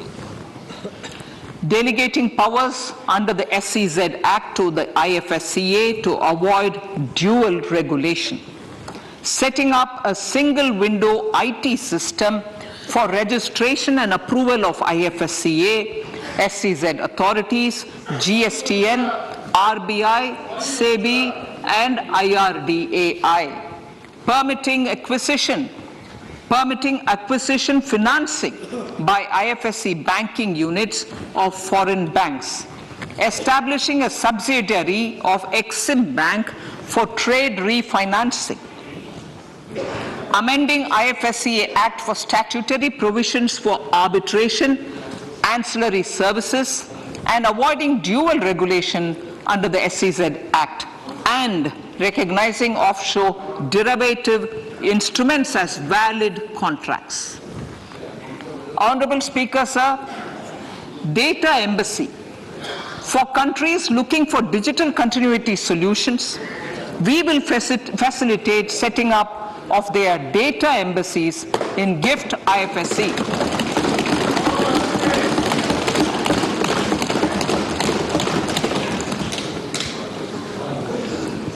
Delegating powers under the SEZ Act to the IFSCA to avoid dual regulation. Setting up a single window IT system for registration and approval of IFSCA, SEZ authorities, GSTN, RBI, SEBI, and IRDAI. Permitting acquisition financing by IFSC banking units of foreign banks. Establishing a subsidiary of Exim Bank for trade refinancing. Amending IFSCA Act for statutory provisions for arbitration, ancillary services, and avoiding dual regulation under the SEZ Act, and recognizing offshore derivative instruments as valid contracts. Honourable Speaker, sir, data embassy. For countries looking for digital continuity solutions, we will facilitate setting up of their data embassies in GIFT IFSC.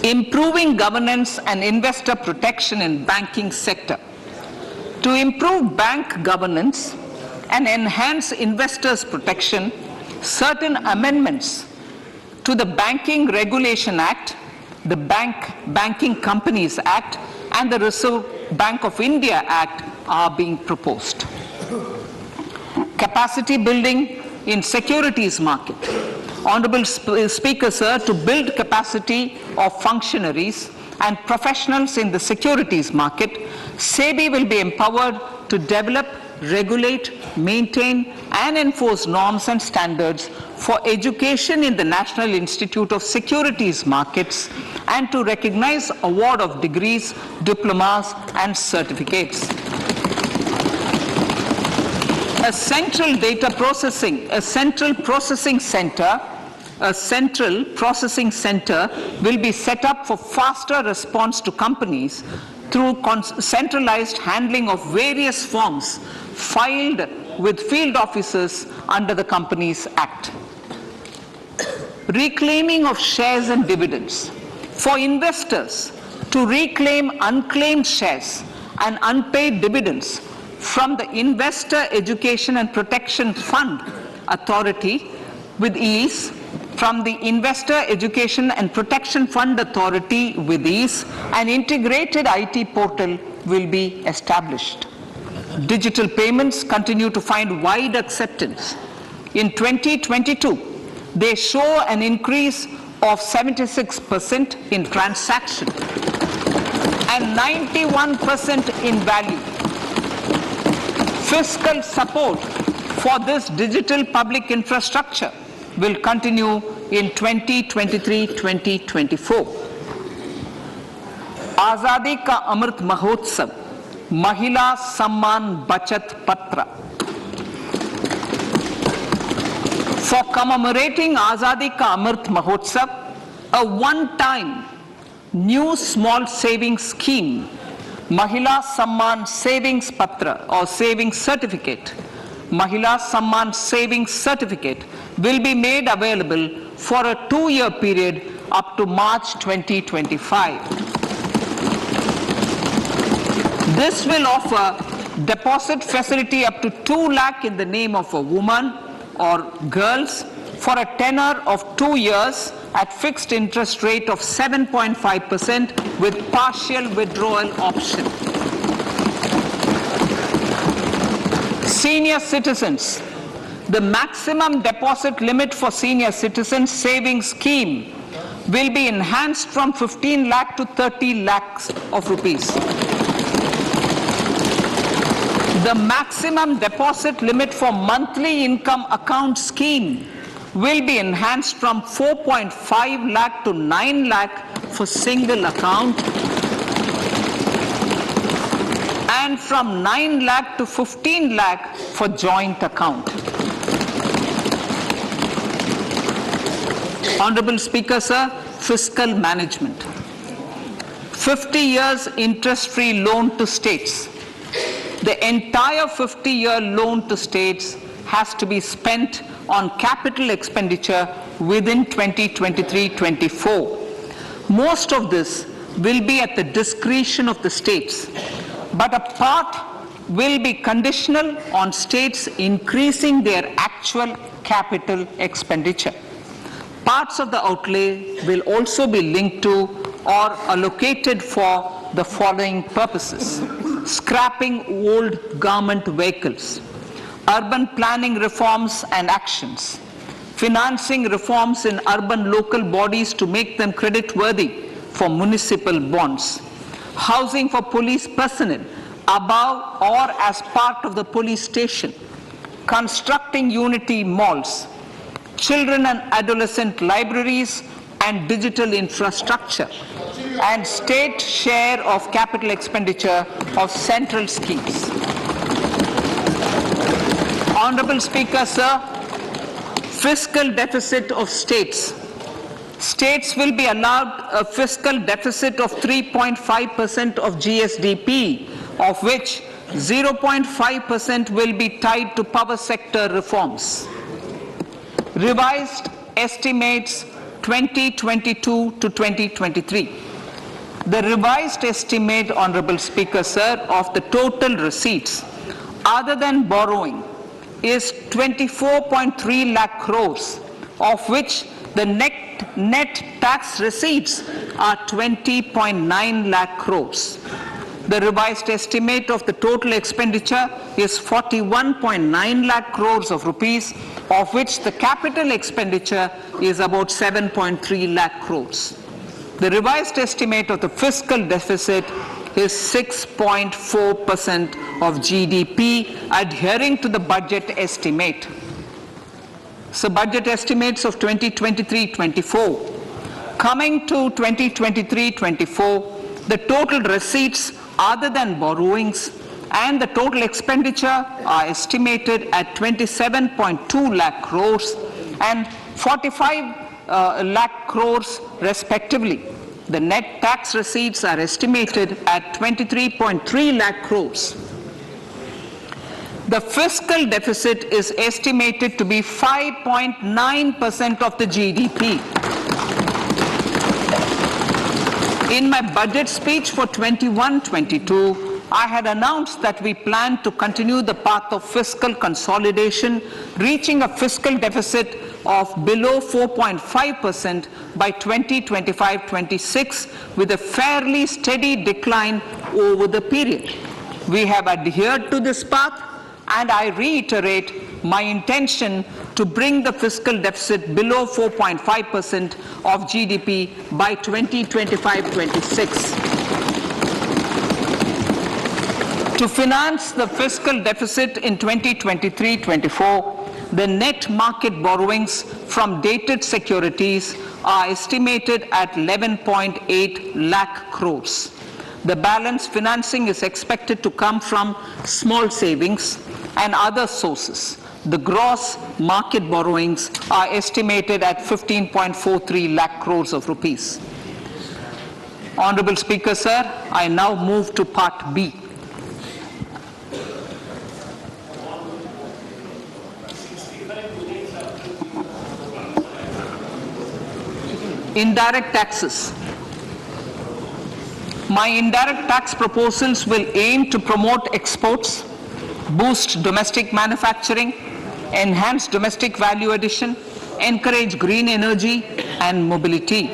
Improving governance and investor protection in banking sector. To improve bank governance and enhance investors' protection, certain amendments to the Banking Regulation Act, the Banking Companies Act, and the Reserve Bank of India Act are being proposed. Capacity building in securities market. Honourable Speaker, sir, to build capacity of functionaries and professionals in the securities market, SEBI will be empowered to develop, regulate, maintain, and enforce norms and standards for education in the National Institute of Securities Markets and to recognize award of degrees, diplomas, and certificates. A central processing center will be set up for faster response to companies through centralized handling of various forms filed with field officers under the Companies Act. Reclaiming of shares and dividends. for investors to reclaim unclaimed shares and unpaid dividends from the Investor Education and Protection Fund Authority with ease, from the Investor Education and Protection Fund Authority with ease, an integrated IT portal will be established. Digital payments continue to find wide acceptance. In 2022, they show an increase of 76% in transaction and 91% in value. Fiscal support for this digital public infrastructure will continue in 2023-2024. Azadi Ka Amrit Mahotsav, Mahila Samman Bachat Patra. For commemorating Azadi Ka Amrit Mahotsav, a one-time new small savings scheme, Mahila Samman Savings Patra or Savings Certificate, Mahila Samman Savings Certificate will be made available for a 2-year period up to March 2025. This will offer deposit facility up to 2 lakh in the name of a woman or girls for a tenure of 2 years at fixed interest rate of 7.5% with partial withdrawal option. Senior citizens, the maximum deposit limit for senior citizens savings scheme will be enhanced from 15 lakh to 30 lakhs of rupees. The maximum deposit limit for monthly income account scheme will be enhanced from 4.5 lakh to 9 lakh for single account and from 9 lakh to 15 lakh for joint account. Honourable Speaker, sir, fiscal management. 50 years interest-free loan to states. The entire 50-year loan to states has to be spent on capital expenditure within 2023-24. Most of this will be at the discretion of the states, but a part will be conditional on states increasing their actual capital expenditure. Parts of the outlay will also be linked to or allocated for the following purposes: scrapping old government vehicles, urban planning reforms and actions, financing reforms in urban local bodies to make them credit-worthy for municipal bonds, housing for police personnel above or as part of the police station, constructing unity malls, children and adolescent libraries and digital infrastructure, and state share of capital expenditure of central schemes. Honourable Speaker, sir, fiscal deficit of states. States will be allowed a fiscal deficit of 3.5% of GSDP, of which 0.5% will be tied to power sector reforms. Revised estimates 2022 to 2023. The revised estimate, Honourable Speaker, sir, of the total receipts other than borrowing is 24.3 lakh crores, of which the net tax receipts are 20.9 lakh crores. The revised estimate of the total expenditure is 41.9 lakh crores of rupees, of which the capital expenditure is about 7.3 lakh crores. The revised estimate of the fiscal deficit is 6.4% of GDP, adhering to the budget estimate. So budget estimates of 2023-24. Coming to 2023-24, the total receipts other than borrowings and the total expenditure are estimated at 27.2 lakh crores and 45 lakh crores respectively. The net tax receipts are estimated at 23.3 lakh crores. The fiscal deficit is estimated to be 5.9% of the GDP. In my budget speech for 21-22, I had announced that we plan to continue the path of fiscal consolidation, reaching a fiscal deficit of below 4.5% by 2025-26 with a fairly steady decline over the period. We have adhered to this path, and I reiterate my intention to bring the fiscal deficit below 4.5% of GDP by 2025-26. To finance the fiscal deficit in 2023-24, the net market borrowings from dated securities are estimated at 11.8 lakh crores. The balance financing is expected to come from small savings and other sources. The gross market borrowings are estimated at 15.43 lakh crores of rupees. Honourable Speaker, sir, I now move to Part B. Indirect taxes. My indirect tax proposals will aim to promote exports, boost domestic manufacturing, enhance domestic value addition, encourage green energy and mobility.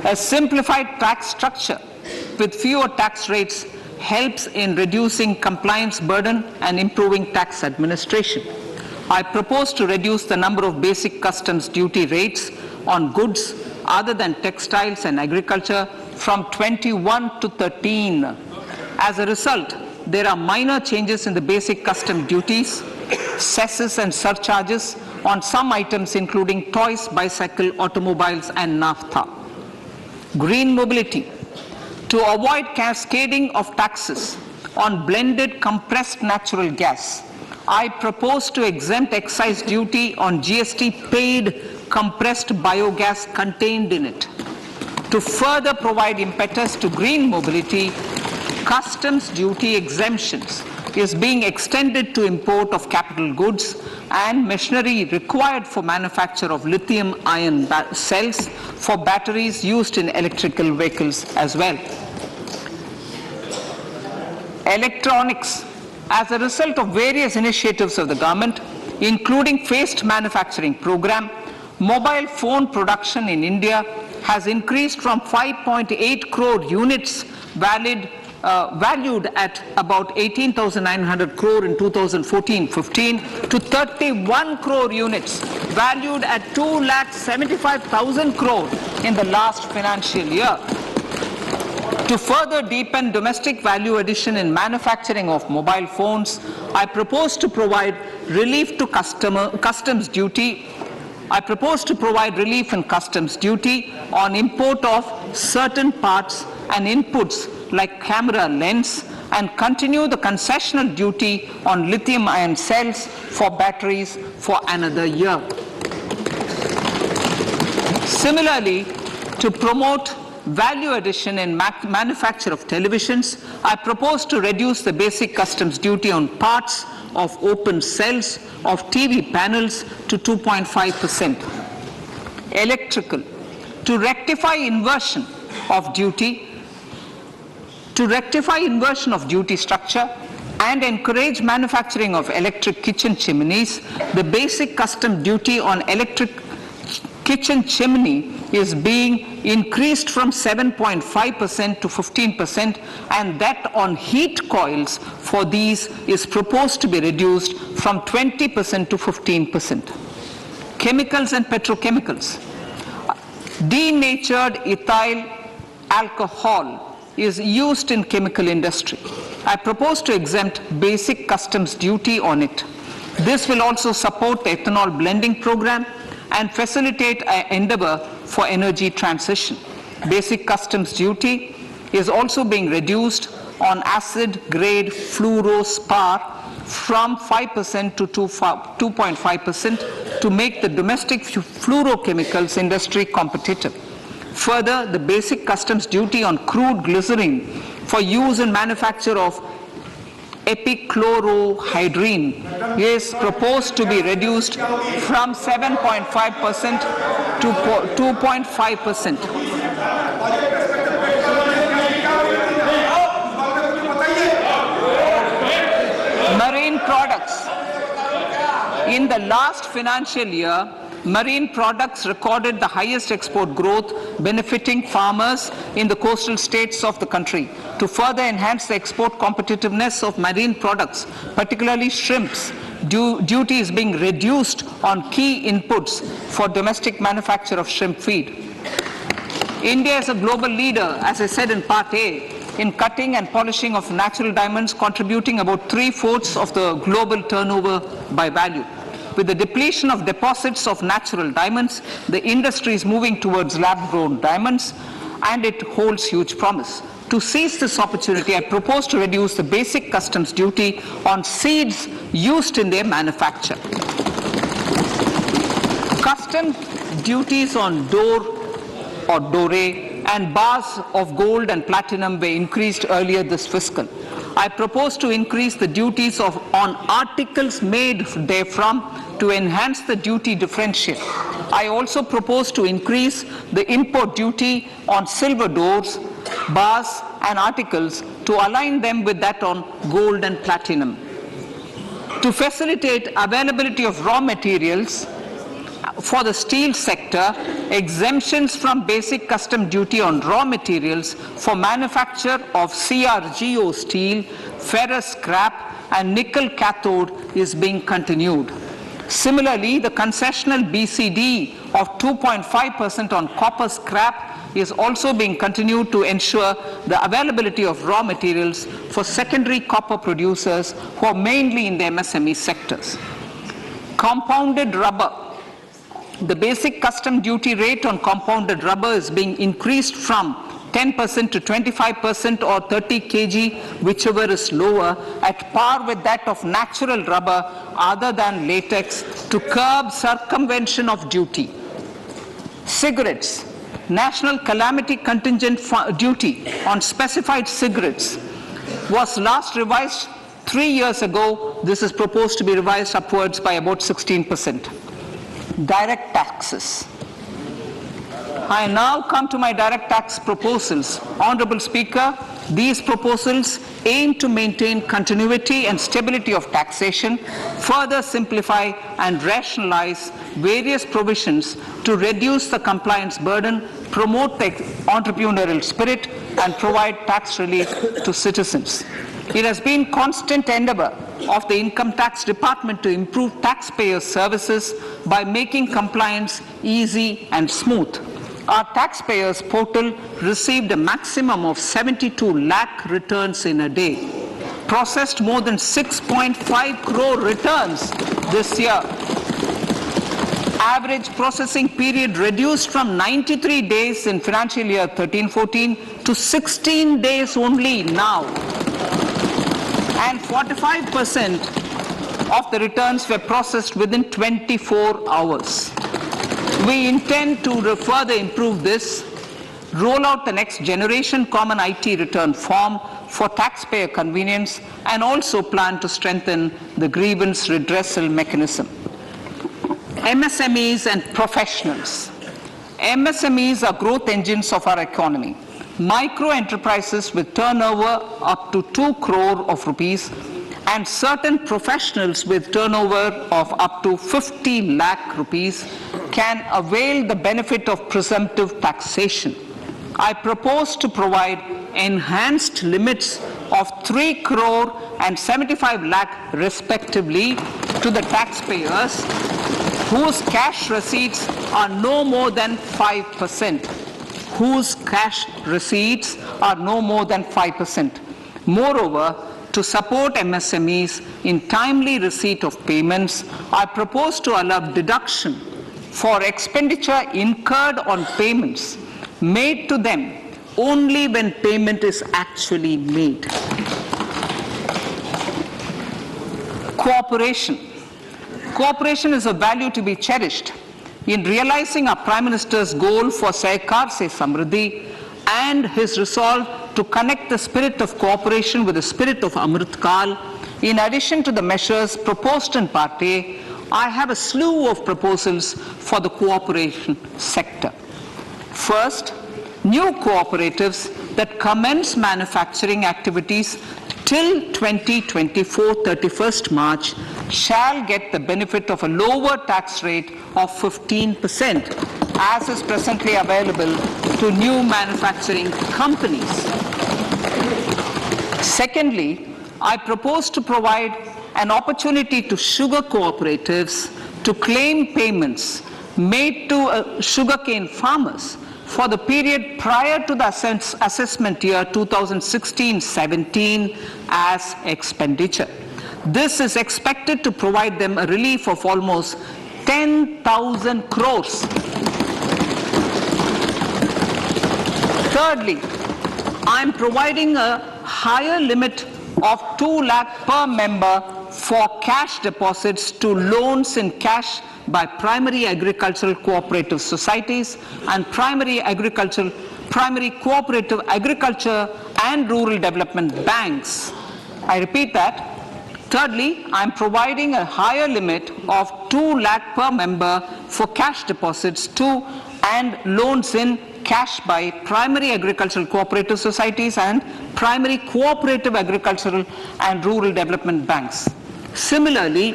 A simplified tax structure with fewer tax rates helps in reducing compliance burden and improving tax administration. I propose to reduce the number of basic customs duty rates on goods other than textiles and agriculture from 21 to 13. As a result, there are minor changes in the basic custom duties, cesses and surcharges on some items including toys, bicycle, automobiles and naphtha. Green mobility. To avoid cascading of taxes on blended compressed natural gas, I propose to exempt excise duty on GST paid compressed biogas contained in it. To further provide impetus to green mobility, customs duty exemptions is being extended to import of capital goods and machinery required for manufacture of lithium-ion cells for batteries used in electrical vehicles as well. Electronics. As a result of various initiatives of the government, including phased manufacturing program, mobile phone production in India has increased from 5.8 crore units valued at about 18,900 crore in 2014-15 to 31 crore units valued at 2,75,000 crore in the last financial year. To further deepen domestic value addition in manufacturing of mobile phones, I propose to provide relief to customs duty. I propose to provide relief in customs duty on import of certain parts and inputs like camera lens and continue the concessional duty on lithium-ion cells for batteries for another year. Similarly, to promote value addition in manufacture of televisions, I propose to reduce the basic customs duty on parts of open cells of TV panels to 2.5%. Electrical. To rectify inversion of duty structure and encourage manufacturing of electric kitchen chimneys, the basic custom duty on electric kitchen chimney is being increased from 7.5% to 15%, and that on heat coils for these is proposed to be reduced from 20% to 15%. Chemicals and petrochemicals. Denatured ethyl alcohol is used in chemical industry. I propose to exempt basic customs duty on it. This will also support the ethanol blending program and facilitate an endeavor for energy transition. Basic customs duty is also being reduced on acid-grade fluorospar from 5% to 2.5% to make the domestic fluorochemicals industry competitive. Further, the basic customs duty on crude glycerin for use in manufacture of epichlorohydrin is proposed to be reduced from 7.5% to 2.5%. In the last financial year, marine products recorded the highest export growth, benefiting farmers in the coastal states of the country. To further enhance the export competitiveness of marine products, particularly shrimps, duty is being reduced on key inputs for domestic manufacture of shrimp feed. India is a global leader, as I said in Part A, in cutting and polishing of natural diamonds, contributing about 3/4 of the global turnover by value. With the depletion of deposits of natural diamonds, the industry is moving towards lab-grown diamonds, and it holds huge promise. To seize this opportunity, I propose to reduce the basic customs duty on seeds used in their manufacture. Custom duties on dore and bars of gold and platinum were increased earlier this fiscal. I propose to increase the duties on articles made therefrom to enhance the duty differential. I also propose to increase the import duty on silver doors, bars and articles to align them with that on gold and platinum. To facilitate availability of raw materials for the steel sector, exemptions from basic custom duty on raw materials for manufacture of CRGO steel, ferrous scrap and nickel cathode is being continued. Similarly, the concessional BCD of 2.5% on copper scrap is also being continued to ensure the availability of raw materials for secondary copper producers who are mainly in the MSME sectors. Compounded rubber. The basic custom duty rate on compounded rubber is being increased from 10% to 25% or 30 kg, whichever is lower, at par with that of natural rubber other than latex, to curb circumvention of duty. Cigarettes. National calamity contingent duty on specified cigarettes was last revised 3 years ago. This is proposed to be revised upwards by about 16%. Direct taxes. I now come to my direct tax proposals. Honourable Speaker, these proposals aim to maintain continuity and stability of taxation, further simplify and rationalize various provisions to reduce the compliance burden, promote the entrepreneurial spirit, and provide tax relief to citizens. It has been constant endeavour of the Income Tax Department to improve taxpayer services by making compliance easy and smooth. Our taxpayers portal received a maximum of 72 lakh returns in a day, processed more than 6.5 crore returns this year. Average processing period reduced from 93 days in financial year 13-14 to 16 days only now. And 45% of the returns were processed within 24 hours. We intend to further improve this, roll out the next generation common IT return form for taxpayer convenience, and also plan to strengthen the grievance redressal mechanism. MSMEs and professionals. MSMEs are growth engines of our economy. Micro enterprises with turnover up to 2 crore of rupees and certain professionals with turnover of up to 50 lakh rupees can avail the benefit of presumptive taxation. I propose to provide enhanced limits of 3 crore and 75 lakh respectively to the taxpayers whose cash receipts are no more than 5%. Whose cash receipts are no more than 5%. Moreover, to support MSMEs in timely receipt of payments, I propose to allow deduction for expenditure incurred on payments made to them only when payment is actually made. Cooperation. Cooperation is a value to be cherished. In realizing our Prime Minister's goal for Sehkar Se Samriddhi and his resolve to connect the spirit of cooperation with the spirit of Amrit Kal, in addition to the measures proposed in Part A, I have a slew of proposals for the cooperation sector. First, new cooperatives that commence manufacturing activities till 2024 31st March shall get the benefit of a lower tax rate of 15%, as is presently available to new manufacturing companies. Secondly, I propose to provide an opportunity to sugar cooperatives to claim payments made to sugarcane farmers for the period prior to the assessment year 2016-17 as expenditure. This is expected to provide them a relief of almost 10,000 crores. Thirdly, I am providing a higher limit of 2 lakh per member for cash deposits to loans in cash by primary agricultural cooperative societies and primary cooperative agriculture and rural development banks. I repeat that. Thirdly, I am providing a higher limit of 2 lakh per member for cash deposits to and loans in cash by primary agricultural cooperative societies and primary cooperative agricultural and rural development banks. Similarly,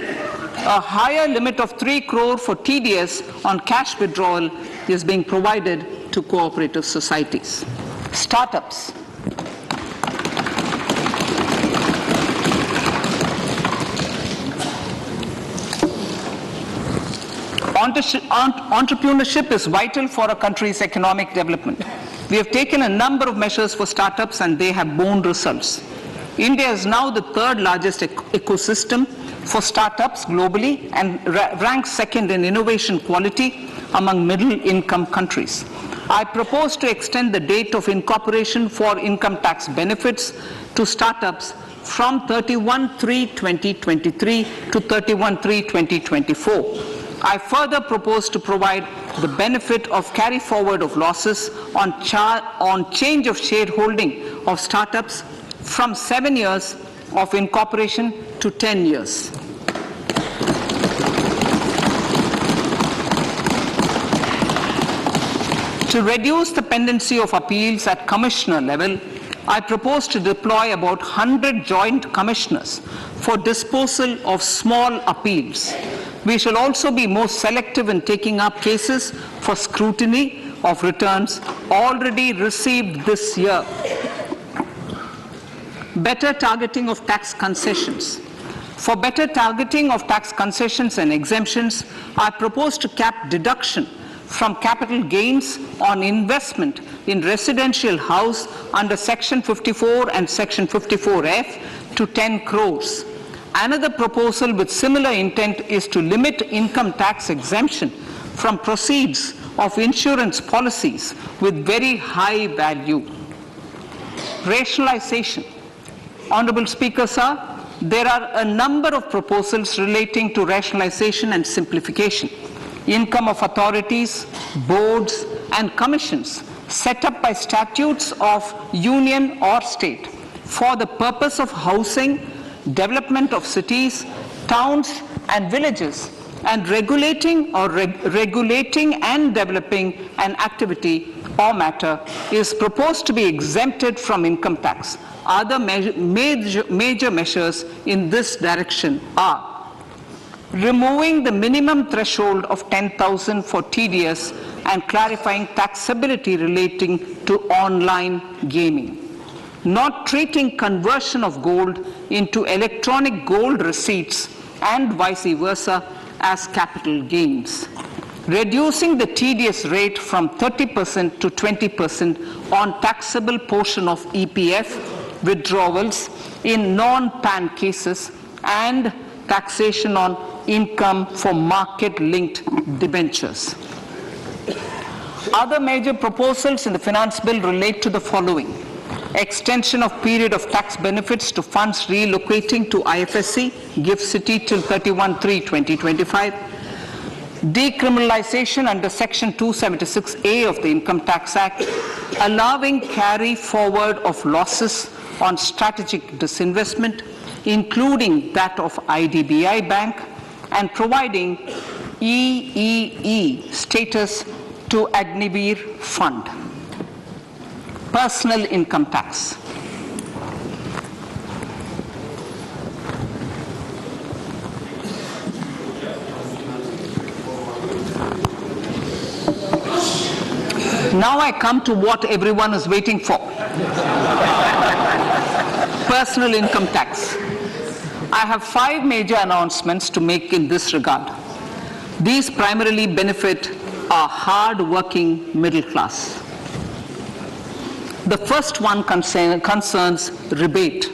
a higher limit of 3 crore for TDS on cash withdrawal is being provided to cooperative societies. Startups. Entrepreneurship is vital for a country's economic development. We have taken a number of measures for startups and they have borne results. India is now the third largest ecosystem for startups globally and ranks second in innovation quality among middle-income countries. I propose to extend the date of incorporation for income tax benefits to startups from 31/3/2023 to 31/3/2024. I further propose to provide the benefit of carry forward of losses on change of shareholding of startups from 7 years of incorporation to 10 years. To reduce the pendency of appeals at commissioner level, I propose to deploy about 100 joint commissioners for disposal of small appeals. We shall also be more selective in taking up cases for scrutiny of returns already received this year. Better targeting of tax concessions. For better targeting of tax concessions and exemptions, I propose to cap deduction from capital gains on investment in residential house under Section 54 and Section 54F to 10 crores. Another proposal with similar intent is to limit income tax exemption from proceeds of insurance policies with very high value. Rationalization. Honourable Speaker, sir, there are a number of proposals relating to rationalization and simplification. Income of authorities, boards, and commissions set up by statutes of union or state for the purpose of housing, development of cities, towns, and villages, and regulating and developing an activity or matter is proposed to be exempted from income tax. Other major measures in this direction are removing the minimum threshold of 10,000 for TDS and clarifying taxability relating to online gaming. Not treating conversion of gold into electronic gold receipts and vice versa as capital gains. Reducing the TDS rate from 30% to 20% on taxable portion of EPF withdrawals in non-PAN cases and taxation on income for market-linked debentures. Other major proposals in the finance bill relate to the following: extension of period of tax benefits to funds relocating to IFSC, GIFT City till 31/3/2025, decriminalization under Section 276A of the Income Tax Act, allowing carry forward of losses on strategic disinvestment, including that of IDBI Bank, and providing EEE status to Agnivir Fund. Personal income tax. Now I come to what everyone is waiting for. Personal income tax. I have 5 major announcements to make in this regard. These primarily benefit our hard-working middle class. The first one concerns rebate.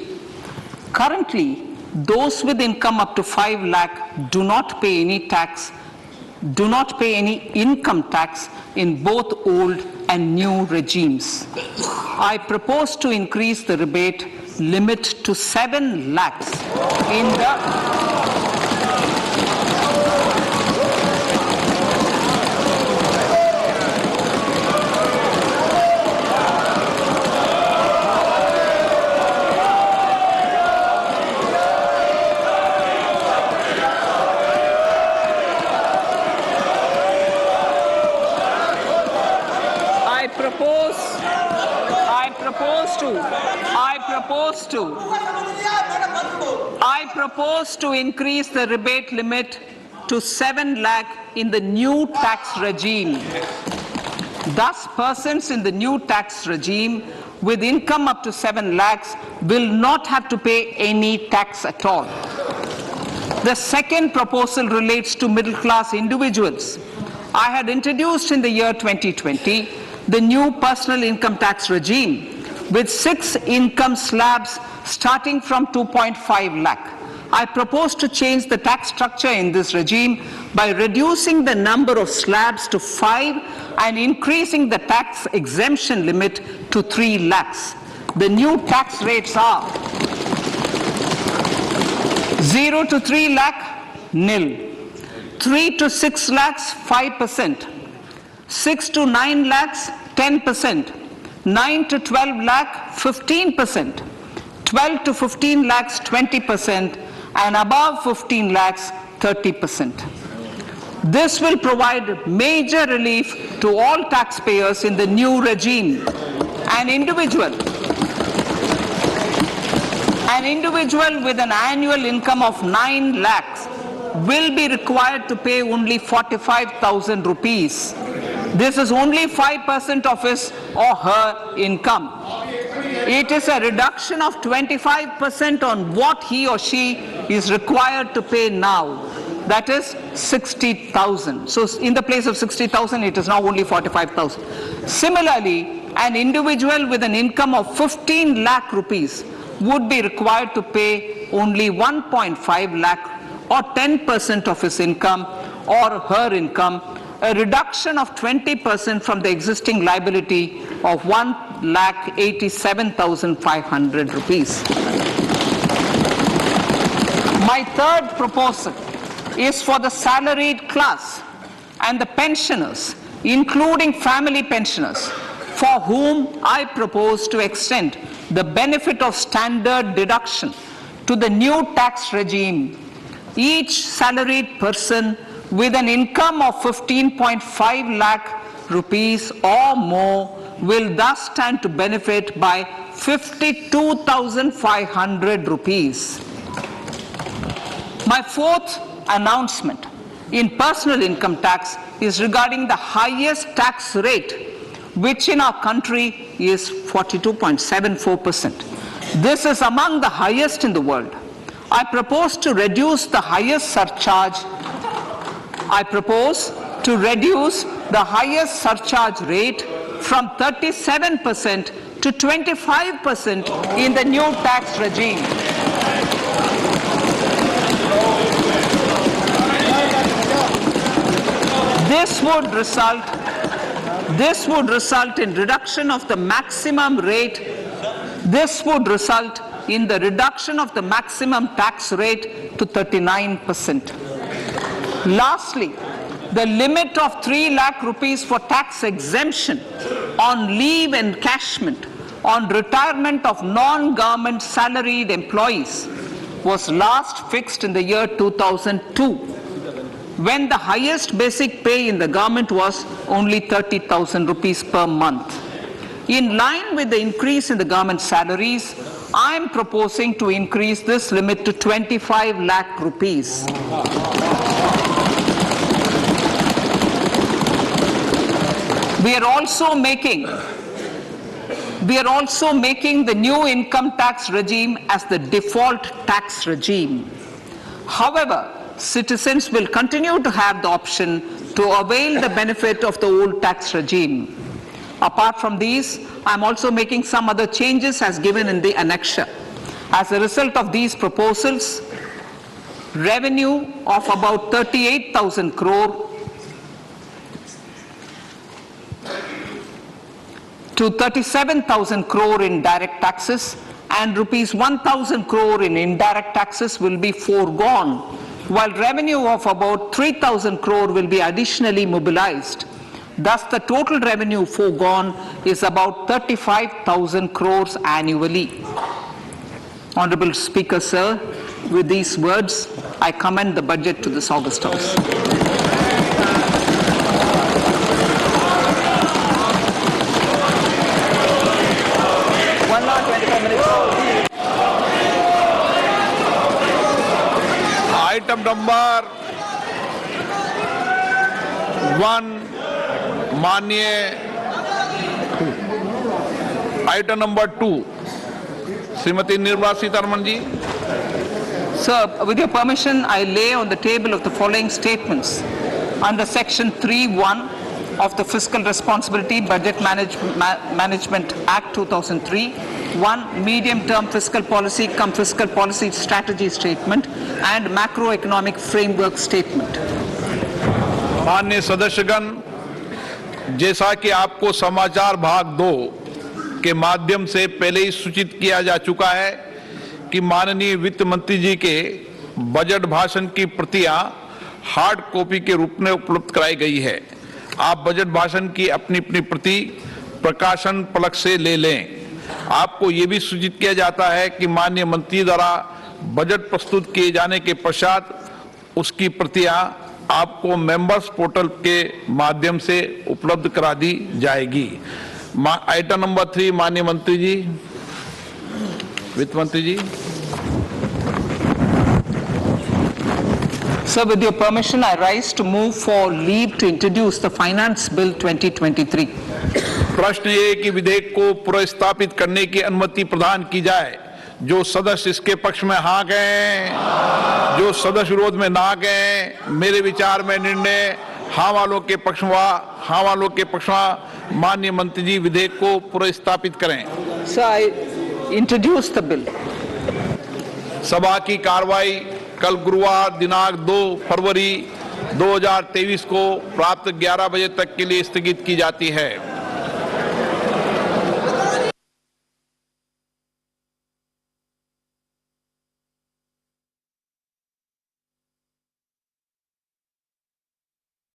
Currently, those with income up to 5 lakh do not pay any income tax in both old and new regimes. I propose to increase the rebate limit to 7 lakhs in the I propose to increase the rebate limit to 7 lakh in the new tax regime. Thus, persons in the new tax regime with income up to 7 lakhs will not have to pay any tax at all. The second proposal relates to middle class individuals. I had introduced in the year 2020 the new personal income tax regime with 6 income slabs starting from 2.5 lakh. I propose to change the tax structure in this regime by reducing the number of slabs to 5 and increasing the tax exemption limit to 3 lakhs. The new tax rates are 0 to 3 lakh, nil. 3 to 6 lakhs, 5%. 6 to 9 lakhs, 10%. 9 to 12 lakh, 15%. 12 to 15 lakhs, 20%. And above 15 lakhs, 30%. This will provide major relief to all taxpayers in the new regime. An individual with an annual income of 9 lakhs will be required to pay only 45,000 rupees. This is only 5% of his or her income. It is a reduction of 25% on what he or she is required to pay now. That is 60,000. So in the place of 60,000, it is now only 45,000. Similarly, an individual with an income of 15 lakh rupees would be required to pay only 1.5 lakh or 10% of his income or her income, a reduction of 20% from the existing liability of 1,87,500 rupees. My third proposal is for the salaried class and the pensioners, including family pensioners, for whom I propose to extend the benefit of standard deduction to the new tax regime. Each salaried person with an income of 15.5 lakh rupees or more will thus stand to benefit by 52,500 rupees. My fourth announcement in personal income tax is regarding the highest tax rate, which in our country is 42.74%. This is among the highest in the world. I propose to reduce the highest surcharge rate from 37% to 25% in the new tax regime. This would result in reduction of the maximum rate. This would result in the reduction of the maximum tax rate to 39%. Lastly, the limit of 3 lakh rupees for tax exemption on leave encashment on retirement of non-government salaried employees was last fixed in the year 2002, when the highest basic pay in the government was only 30,000 rupees per month. In line with the increase in the government salaries, I am proposing to increase this limit to 25 lakh rupees. We are also making the new income tax regime as the default tax regime. However, citizens will continue to have the option to avail the benefit of the old tax regime. Apart from these, I am also making some other changes as given in the annexure. As a result of these proposals, revenue of about 38,000 crore to 37,000 crore in direct taxes and rupees 1,000 crore in indirect taxes will be foregone, while revenue of about 3,000 crore will be additionally mobilized. Thus, the total revenue foregone is about 35,000 crores annually. Honourable Speaker, sir, with these words, I commend the budget to this August House.
Item number 1, माननीय item number 2, Shrimati Nirmala Sitharaman ji.
Sir, with your permission, I lay on the table of the following statements. Under Section 3(1) of the Fiscal Responsibility Budget Management Act 2003, 1. Medium-term fiscal policy cum fiscal policy strategy statement and macroeconomic framework statement.
माननीय सदस्यगण, जैसा कि आपको समाचार भाग 2 के माध्यम से पहले ही सूचित किया जा चुका है कि माननीय वित्त मंत्री जी के बजट भाषण की प्रतियां हार्ड कॉपी के रूप में उपलब्ध कराई गई है. आप बजट भाषण की अपनी अपनी प्रति प्रकाशन पलक से ले लें. आपको ये भी सूचित किया जाता है कि माननीय मंत्री द्वारा बजट प्रस्तुत किए जाने के पश्चात उसकी प्रतियां आपको मेंबर्स पोर्टल के माध्यम से उपलब्ध करा दी जाएगी. आइटम नंबर 3, माननीय मंत्री जी, वित्त मंत्री जी.
Sir, with your permission, I rise to move for leave to introduce the Finance Bill 2023.
प्रश्न ये कि विधेयक को पुनर्स्थापित करने की अनुमति प्रदान की जाए. जो सदस्य इसके पक्ष में हाँ गए, जो सदस्य विरोध में ना गए, मेरे विचार में निर्णय हाँ वालों के पक्ष में, हाँ वालों के पक्ष में. माननीय मंत्री जी विधेयक को पुनर्स्थापित करें.
Sir, I introduce the bill.
सभा की कार्रवाई कल गुरुवार दिनांक 2 फरवरी 2023 को प्राप्त 11 बजे तक के लिए स्थगित की जाती है.